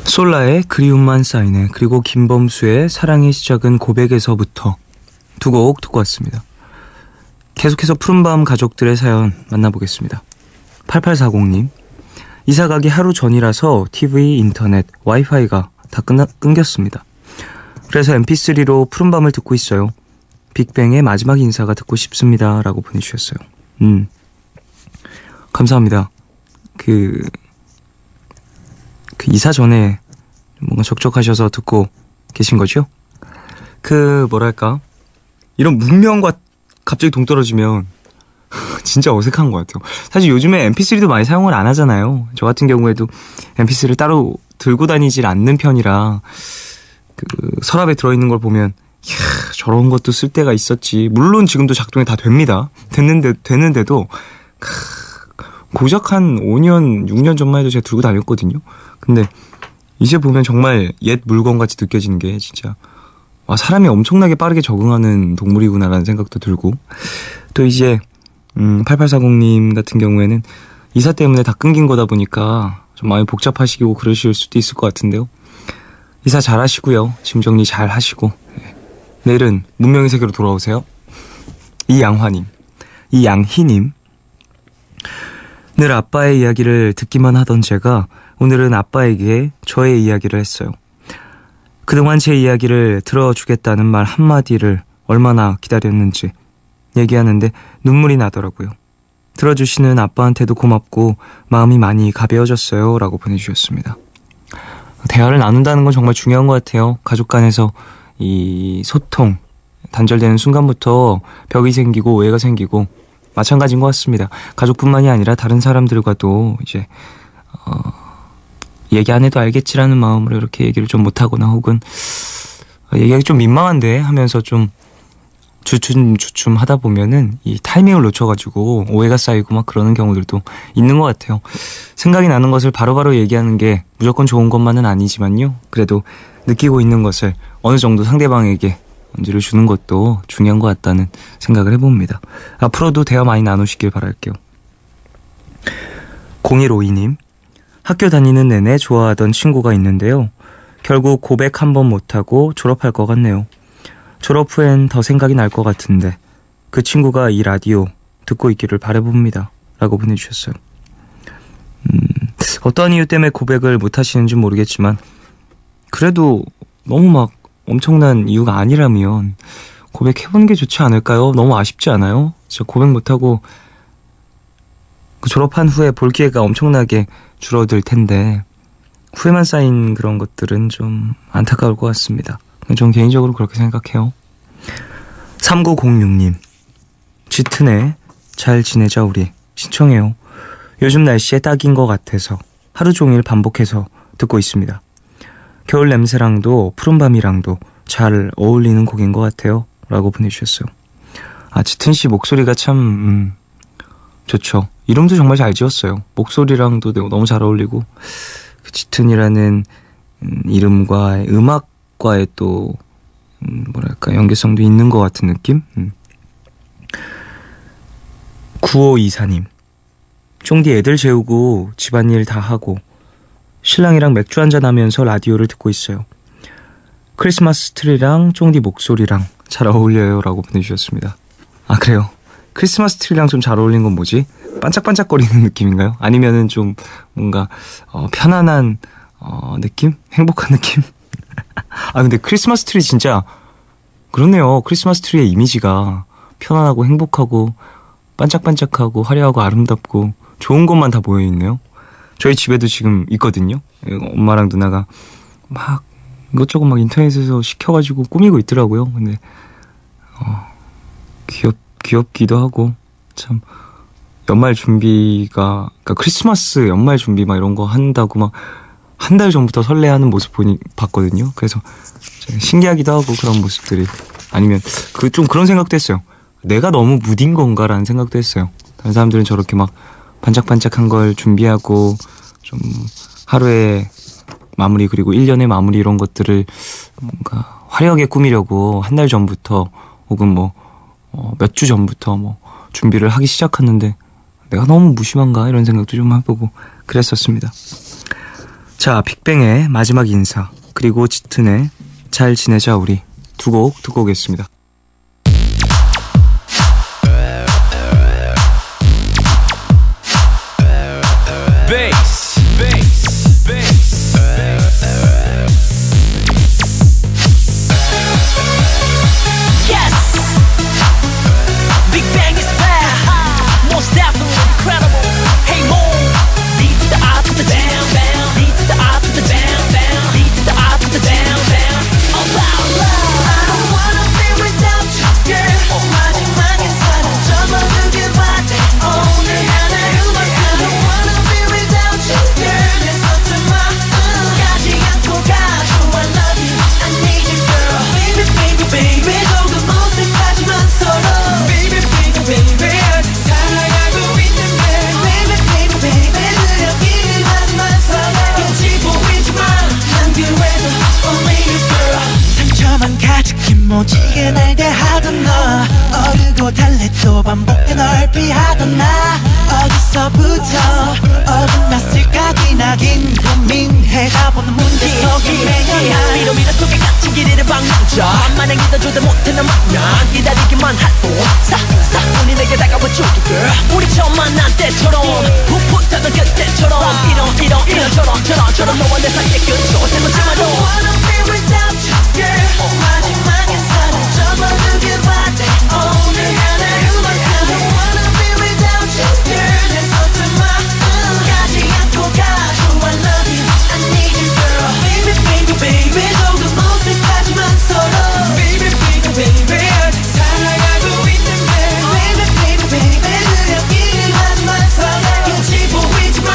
솔라의 그리움만 쌓이네, 그리고 김범수의 사랑의 시작은 고백에서부터 두 곡 듣고 왔습니다. 계속해서 푸른밤 가족들의 사연 만나보겠습니다. 8840님, 이사가기 하루 전이라서 TV, 인터넷, 와이파이가 다 끊겼습니다. 그래서 mp3로 푸른밤을 듣고 있어요. 빅뱅의 마지막 인사가 듣고 싶습니다 라고 보내주셨어요. 감사합니다. 그 이사 전에 뭔가 적적하셔서 듣고 계신 거죠? 뭐랄까, 이런 문명과 갑자기 동떨어지면 진짜 어색한 것 같아요. 사실 요즘에 mp3도 많이 사용을 안 하잖아요. 저 같은 경우에도 mp3를 따로 들고 다니질 않는 편이라 서랍에 들어있는 걸 보면 이야, 저런 것도 쓸 때가 있었지. 물론 지금도 작동이 다 됩니다. 되는데도 고작 한 5년, 6년 전만 해도 제가 들고 다녔거든요. 근데 이제 보면 정말 옛 물건같이 느껴지는 게 진짜 사람이 엄청나게 빠르게 적응하는 동물이구나라는 생각도 들고, 또 이제 8840님 같은 경우에는 이사 때문에 다 끊긴 거다 보니까 좀 마음이 복잡하시고 그러실 수도 있을 것 같은데요. 이사 잘 하시고요. 짐 정리 잘 하시고 내일은 문명의 세계로 돌아오세요. 이양희님, 늘 아빠의 이야기를 듣기만 하던 제가 오늘은 아빠에게 저의 이야기를 했어요. 그동안 제 이야기를 들어주겠다는 말 한마디를 얼마나 기다렸는지 얘기하는데 눈물이 나더라고요. 들어주시는 아빠한테도 고맙고 마음이 많이 가벼워졌어요 라고 보내주셨습니다. 대화를 나눈다는 건 정말 중요한 것 같아요. 가족 간에서 이 소통 단절되는 순간부터 벽이 생기고 오해가 생기고 마찬가지인 것 같습니다. 가족뿐만이 아니라 다른 사람들과도 이제 얘기 안 해도 알겠지라는 마음으로 이렇게 얘기를 좀 못하거나 혹은 얘기하기 좀 민망한데 하면서 좀 주춤 하다 보면은 이 타이밍을 놓쳐가지고 오해가 쌓이고 막 그러는 경우들도 있는 것 같아요. 생각이 나는 것을 바로바로 얘기하는 게 무조건 좋은 것만은 아니지만요. 그래도 느끼고 있는 것을 어느 정도 상대방에게 언지를 주는 것도 중요한 것 같다는 생각을 해봅니다. 앞으로도 대화 많이 나누시길 바랄게요. 0152님, 학교 다니는 내내 좋아하던 친구가 있는데요. 결국 고백 한 번 못하고 졸업할 것 같네요. 졸업 후엔 더 생각이 날 것 같은데 그 친구가 이 라디오 듣고 있기를 바라봅니다. 라고 보내주셨어요. 어떠한 이유 때문에 고백을 못하시는지 모르겠지만 그래도 너무 막 엄청난 이유가 아니라면 고백해보는 게 좋지 않을까요? 너무 아쉽지 않아요? 진짜 고백 못하고 그 졸업한 후에 볼 기회가 엄청나게 줄어들 텐데 후회만 쌓인 그런 것들은 좀 안타까울 것 같습니다. 전 개인적으로 그렇게 생각해요. 3906님, 짙은의 잘 지내자 우리 신청해요. 요즘 날씨에 딱인 것 같아서 하루 종일 반복해서 듣고 있습니다. 겨울 냄새랑도 푸른밤이랑도 잘 어울리는 곡인 것 같아요. 라고 보내주셨어요. 짙은씨 목소리가 참 좋죠. 이름도 정말 잘 지었어요. 목소리랑도 너무 잘 어울리고 그 짙은이라는 이름과 음악과의 또 뭐랄까 연계성도 있는 것 같은 느낌? 9524님, 쫑디 애들 재우고 집안일 다 하고 신랑이랑 맥주 한잔 하면서 라디오를 듣고 있어요. 크리스마스 트리랑 쫑디 목소리랑 잘 어울려요 라고 보내주셨습니다. 그래요? 크리스마스 트리랑 좀 잘 어울리는 건 뭐지? 반짝반짝거리는 느낌인가요? 아니면은 좀 뭔가 편안한 느낌? 행복한 느낌? 근데 크리스마스 트리 진짜 그렇네요. 크리스마스 트리의 이미지가 편안하고 행복하고 반짝반짝하고 화려하고 아름답고 좋은 것만 다 모여있네요. 저희 집에도 지금 있거든요. 엄마랑 누나가 막 이것저것 막 인터넷에서 시켜가지고 꾸미고 있더라고요. 근데 귀엽기도 하고 참 연말 준비가 그러니까 크리스마스 연말 준비 막 이런 거 한다고 막 한 달 전부터 설레하는 모습 봤거든요. 그래서 신기하기도 하고 그런 모습들이 아니면 좀 그런 생각도 했어요. 내가 너무 무딘 건가라는 생각도 했어요. 다른 사람들은 저렇게 막 반짝반짝한 걸 준비하고 좀 하루의 마무리 그리고 1년의 마무리 이런 것들을 뭔가 화려하게 꾸미려고 한 달 전부터 혹은 뭐 몇 주 전부터 뭐 준비를 하기 시작했는데 내가 너무 무심한가 이런 생각도 좀 해보고 그랬었습니다. 자, 빅뱅의 마지막 인사 그리고 짙은의 잘 지내자 우리 두 곡 듣고 오겠습니다. I don't wanna be with 차갑게 날 대하던 너 어르고 달래도 반복돼 널 피하던 나 어디서부터 어긋났을까 기나긴 고민해가 보는 문제 속에 매여나 미로 속에 갇힌 길이를 방랑져 마냥 기다려도 못해 난 막나 기다리기만 할뿐 사사운이 내게 다가와 줄게 girl 우리 처음 만난 때처럼 풋풋하던 그때처럼 이런 저런 너와 내 사이의 끝도 세놓지 마도 I don't wanna be without you girl 마지막에 사랑 접어두길 바래 오늘 하나로만 I don't wanna be without you girl 내 손들 마음까지 안고 가줘 I love you I need you girl baby baby baby 조금 어색하지만 서로 baby baby baby 아직 사랑하고 있는데 baby baby baby 느려기를 하지만 눈치 보이지만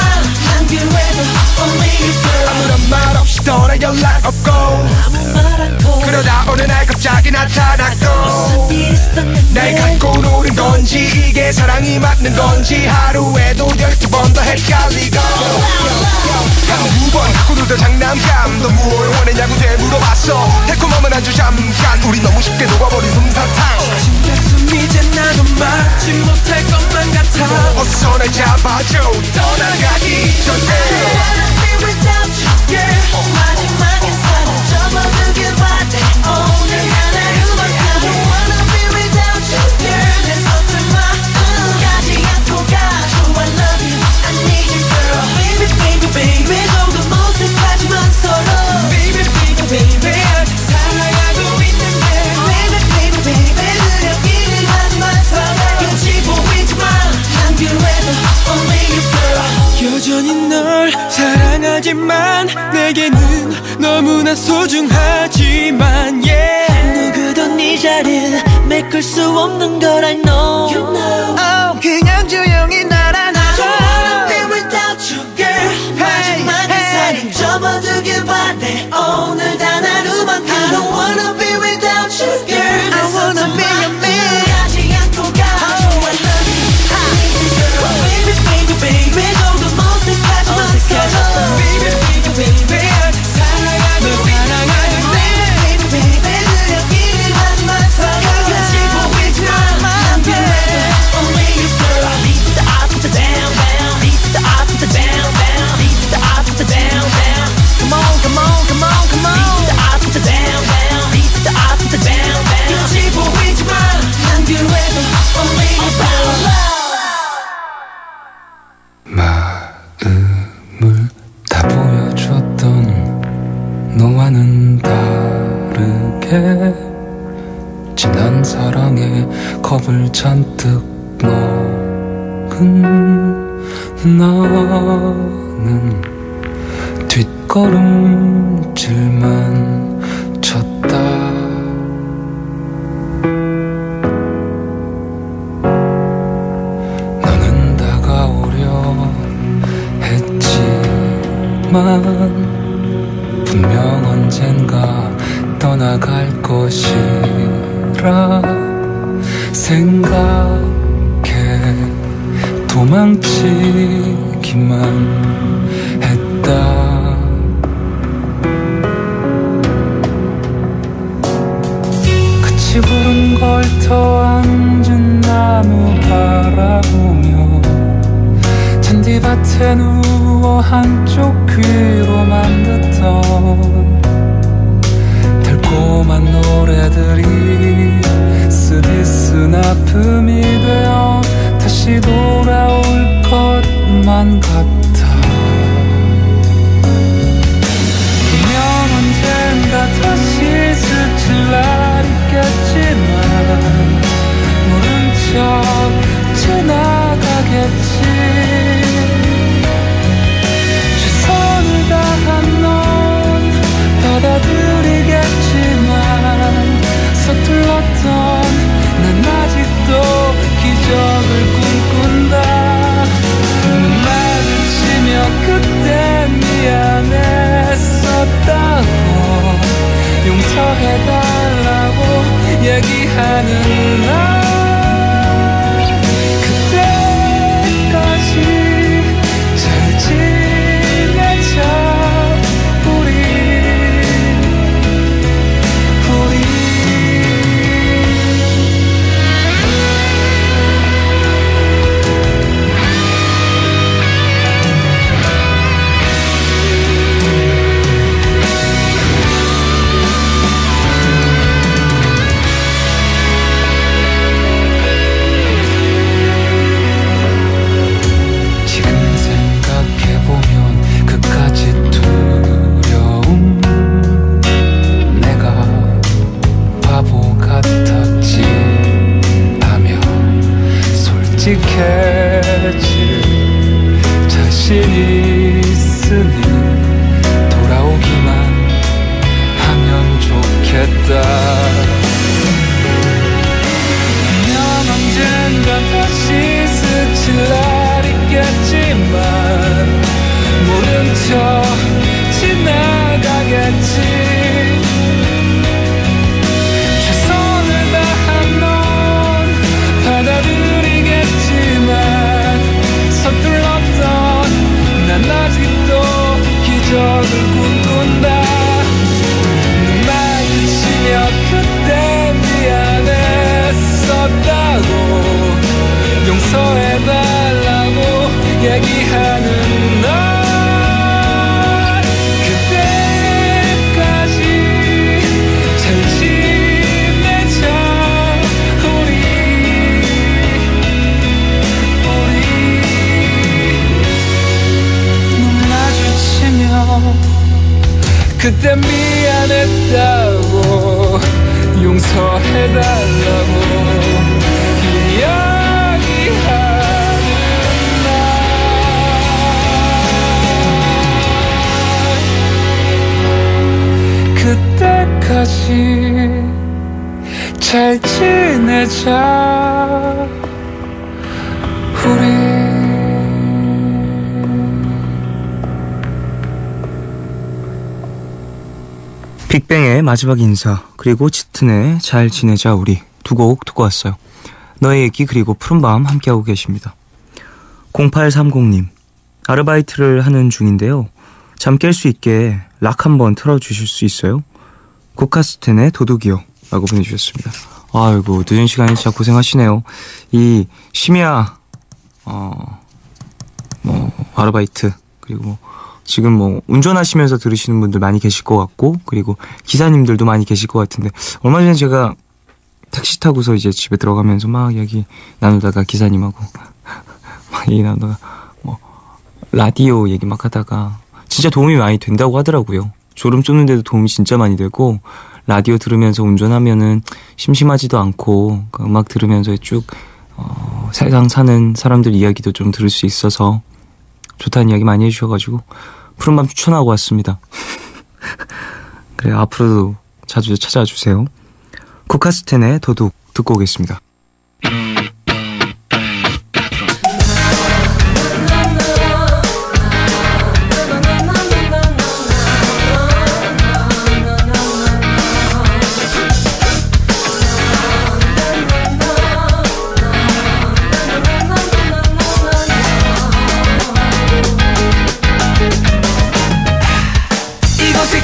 난 그래도 only you girl 아무런 말 없이 떠나 연락 없고 아무 말 않고 그러다 어느 날 갑자기 나타났고 무슨 일 있었는데 날 갖고 노는 건지 이게 사랑이 맞는 건지 하루에도 12번 더 헷갈리고 한 두 번 갖고 놀던 장난감 너 뭘 원했냐고 되물어봤어 달콤하면 아주 잠깐 우리 너무 쉽게 녹아버린 솜사탕 진짜 숨이 이제 나도 막지 못할 것만 같아 어서 날 잡아줘 떠나가기 전에 I wanna be without you girl 마지막에 사랑 접어두길 바래 오늘 하나로만 I don't wanna be without you girl 내 손들 마음까지 안고 가줘 I love you I need you girl baby baby baby 조금 어색하지만 서로 baby baby baby 아직 사랑하고 있는데 baby baby baby 느려기를 하지만 서로 눈치 보이지만 난 그래도 only you girl 여전히 널 사랑하지만 내게는 너무나 소중하지만 yeah 누구도 네 자리를 메꿀 수 없는 걸 I know you know 그냥 조용히 날 안아줘 I wanna be without you girl 마지막에 사랑 접어두길 바래 오늘 단 하루만큼 I don't wanna be without you girl I wanna be your man 가지 않고 가줘 I love you I need you girl baby baby baby 조금 어색하지만 서로 baby baby baby 아직 사랑하고 있는데 baby baby baby 느려기를 하지만 서로 눈치 보이지만 난 그래도 only you girl Lead to the up to the down down Lead to the up to the down down Lead to the up to the down down Come on come on come on come on Lead to the up to the down down Lead to the up to the down down 눈치 보이지만 난 그래도 only you girl 마음을 다 보여줬던 너와는 다르게 진한 사랑에 겁을 잔뜩 먹은 나는 뒷걸음질만 쳤다 너는 다가오려 했지만 분명 언젠가 떠나갈 것이라 생각해 도망치기만 했다 같이 부른 걸 더 앉은 나무 바라보며 잔디밭에 누워 한쪽 귀로만 듣던 달콤한 노래들이 쓰디쓴 아픔이 되어 다시 돌아올 것만 같아 분명 언젠가 다시 스칠 날 있겠지만 모른 척 지나가겠지 최선을 다한 넌 받아들이겠지만 서툴렀던 난 아직도 기적을 꿈꾼다 눈 마주치며 그땐 미안했었다고 용서해달라고 얘기하는 나 그때까지 잘 지내자 우리 씩씩해질 자신이 있으니 돌아오기만 하면 좋겠다. 분명 언젠가 다시 스칠 날 있겠지만 모른 척 지나가겠지. 최선을 다한 넌 받아들이겠지만 서툴렀던 난 아직도 기적을 꿈꾼다. 눈 마주치며 그때 미안했었다고 용서해달라고 얘기하는 너. 그때 미안했다고 용서해달라고 이야기하는 날 그때까지 잘 지내자 우리. 빅뱅의 마지막 인사 그리고 짙은의 잘 지내자 우리 두 곡 듣고 왔어요. 너의 얘기 그리고 푸른밤 함께하고 계십니다. 0830님 아르바이트를 하는 중인데요. 잠 깰 수 있게 락 한번 틀어주실 수 있어요? 코카스텐의 도둑이요 라고 보내주셨습니다. 아이고 늦은 시간에 진짜 고생하시네요. 이 심야 아르바이트 그리고 지금 뭐 운전하시면서 들으시는 분들 많이 계실 것 같고 그리고 기사님들도 많이 계실 것 같은데 얼마 전에 제가 택시 타고서 이제 집에 들어가면서 막 이야기 나누다가 기사님하고 막 얘기 나누다가 뭐 라디오 얘기 막 하다가 진짜 도움이 많이 된다고 하더라고요. 졸음 쫓는데도 도움이 진짜 많이 되고 라디오 들으면서 운전하면은 심심하지도 않고 그 음악 들으면서 쭉 세상 사는 사람들 이야기도 좀 들을 수 있어서 좋다는 이야기 많이 해주셔가지고 푸른밤 추천하고 왔습니다. 그래 앞으로도 자주 찾아와 주세요. 코카스텐의 도둑 듣고 오겠습니다.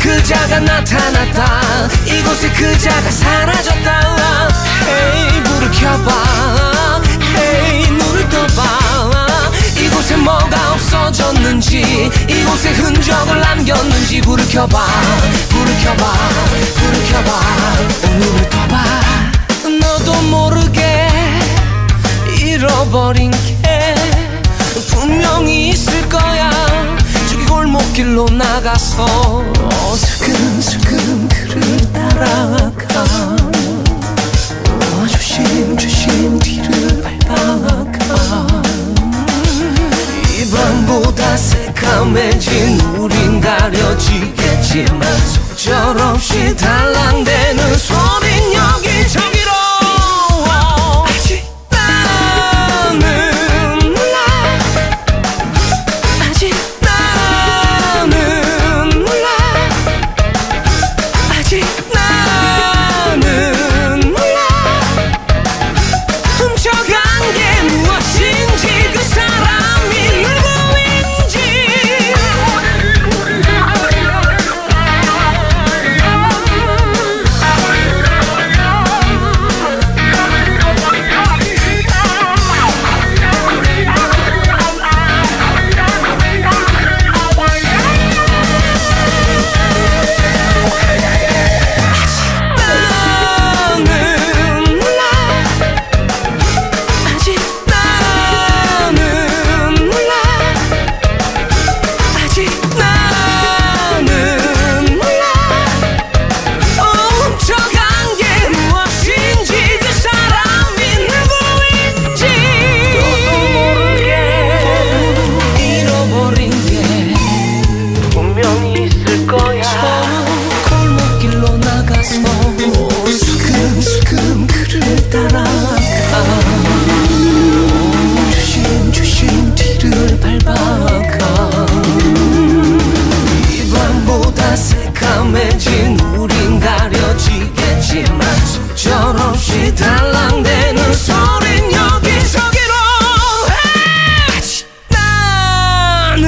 그자가 나타났다. 이곳에 그자가 사라졌다. 헤이 불을 켜봐. 헤이 눈을 떠봐. 이곳에 뭐가 없어졌는지 이곳에 흔적을 남겼는지 불을 켜봐. 불을 켜봐. 불을 켜봐. 눈을 떠봐. 너도 모르게 잃어버린 게 분명히 있을 거야. 저기 골목길로 나가서 슬금 그를 따라가. 조심 뒤를 밟아가. 이 밤보다 새까매진 우린 가려지겠지만 속절없이 달랑대는 소린 여기 저기로. 아직 나는 몰라. 아직 나는 몰라. 아직 나는 몰라. 훔쳐간 게 무엇인지 그 사람이 누구인지. 따라가 조심조심 뒤를 밟아가 이 밤보다 새카매진 우린 가려지겠지만 속절없이 달랑대는 소린 여기저기로 아직 나는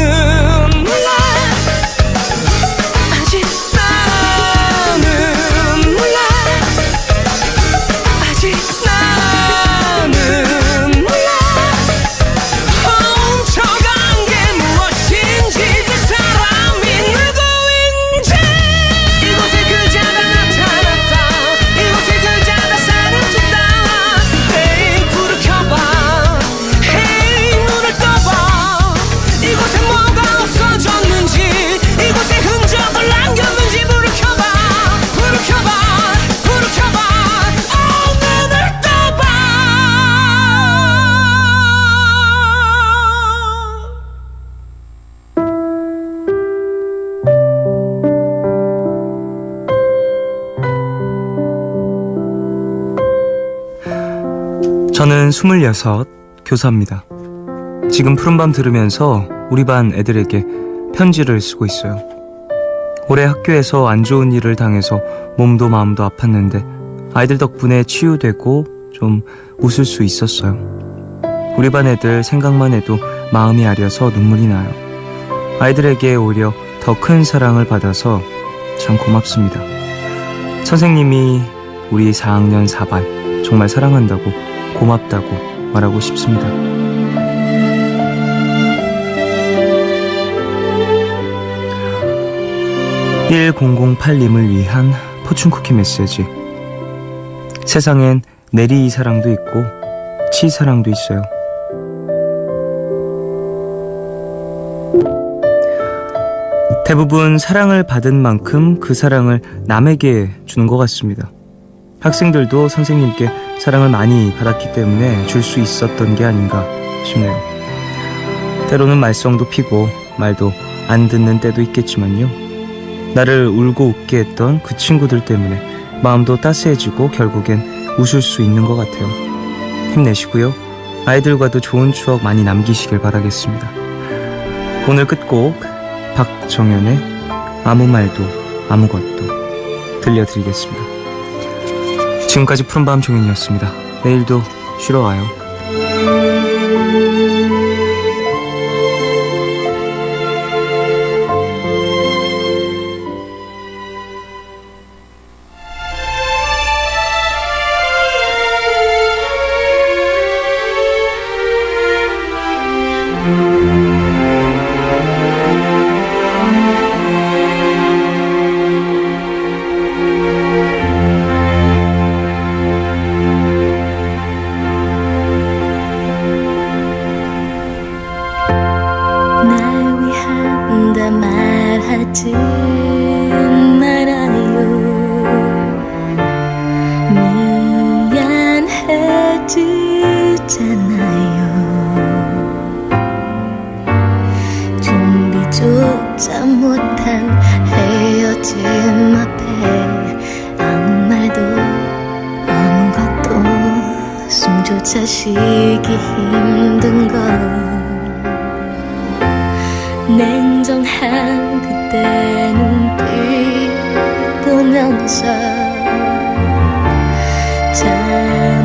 몰라 아직 나는 몰라 아직 나는 몰라 훔쳐간 게 무엇인지 그 사람이 누구인지 이곳에 그자가 나타났다 이곳에 그자가 사라진다 헤이 불을 켜봐 헤이 눈을 떠봐 이곳에 뭐가 없어졌는지 이곳에 흔적을 남겼는지 불을 켜봐 불을 켜봐 불을 켜봐 눈을 떠봐 저는 26, 교사입니다. 지금 푸른밤 들으면서 우리 반 애들에게 편지를 쓰고 있어요. 올해 학교에서 안 좋은 일을 당해서 몸도 마음도 아팠는데 아이들 덕분에 치유되고 좀 웃을 수 있었어요. 우리 반 애들 생각만 해도 마음이 아려서 눈물이 나요. 아이들에게 오히려 더 큰 사랑을 받아서 참 고맙습니다. 선생님이 우리 4학년 4반 정말 사랑한다고 고맙다고 말하고 싶습니다. 1008님을 위한 포춘쿠키 메시지. 세상엔 내리 사랑도 있고 치 사랑도 있어요. 대부분 사랑을 받은 만큼 그 사랑을 남에게 주는 것 같습니다. 학생들도 선생님께 사랑을 많이 받았기 때문에 줄 수 있었던 게 아닌가 싶네요. 때로는 말썽도 피고 말도 안 듣는 때도 있겠지만요. 나를 울고 웃게 했던 그 친구들 때문에 마음도 따스해지고 결국엔 웃을 수 있는 것 같아요. 힘내시고요. 아이들과도 좋은 추억 많이 남기시길 바라겠습니다. 오늘 끝곡 박정현의 아무 말도 아무것도 들려드리겠습니다. 지금까지 푸른밤 종현이었습니다. 내일도 쉬러 와요. 말하지 말아요. 미안해지잖아요. 준비조차 못한 헤어짐 앞에 아무 말도 아무것도 숨조차 쉬기 힘든 걸 냉정한 그때 눈빛 보면서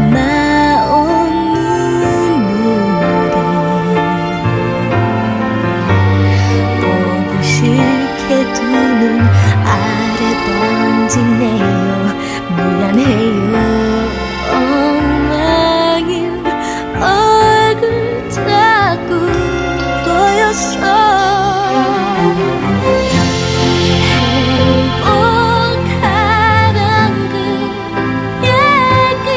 참아온 눈물이 보고 싶게 두 눈 아래 번지네요. 미안해요. 엉망인 얼굴 자꾸 보였어. 행복하단 그 얘기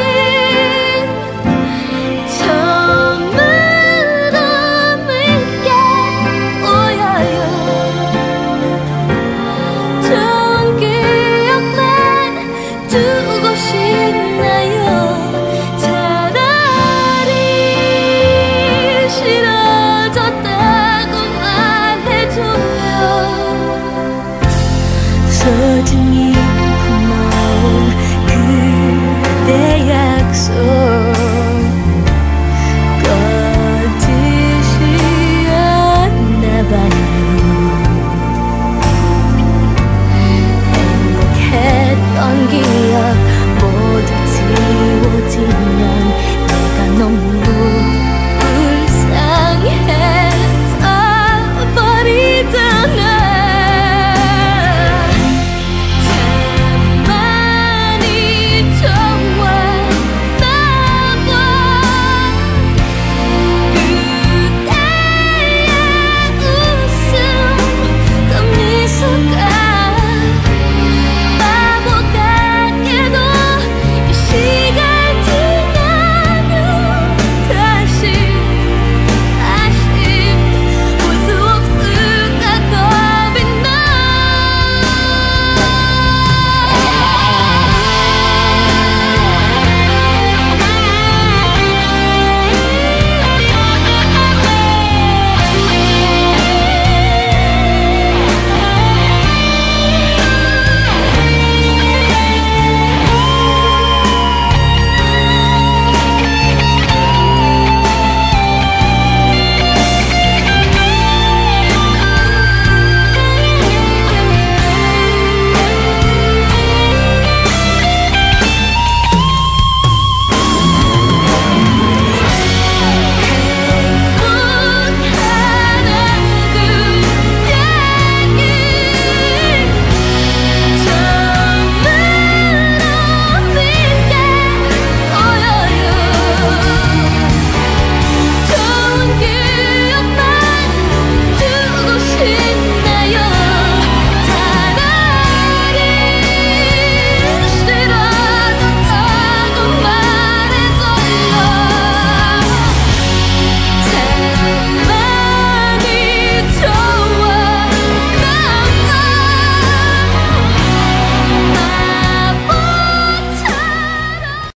약속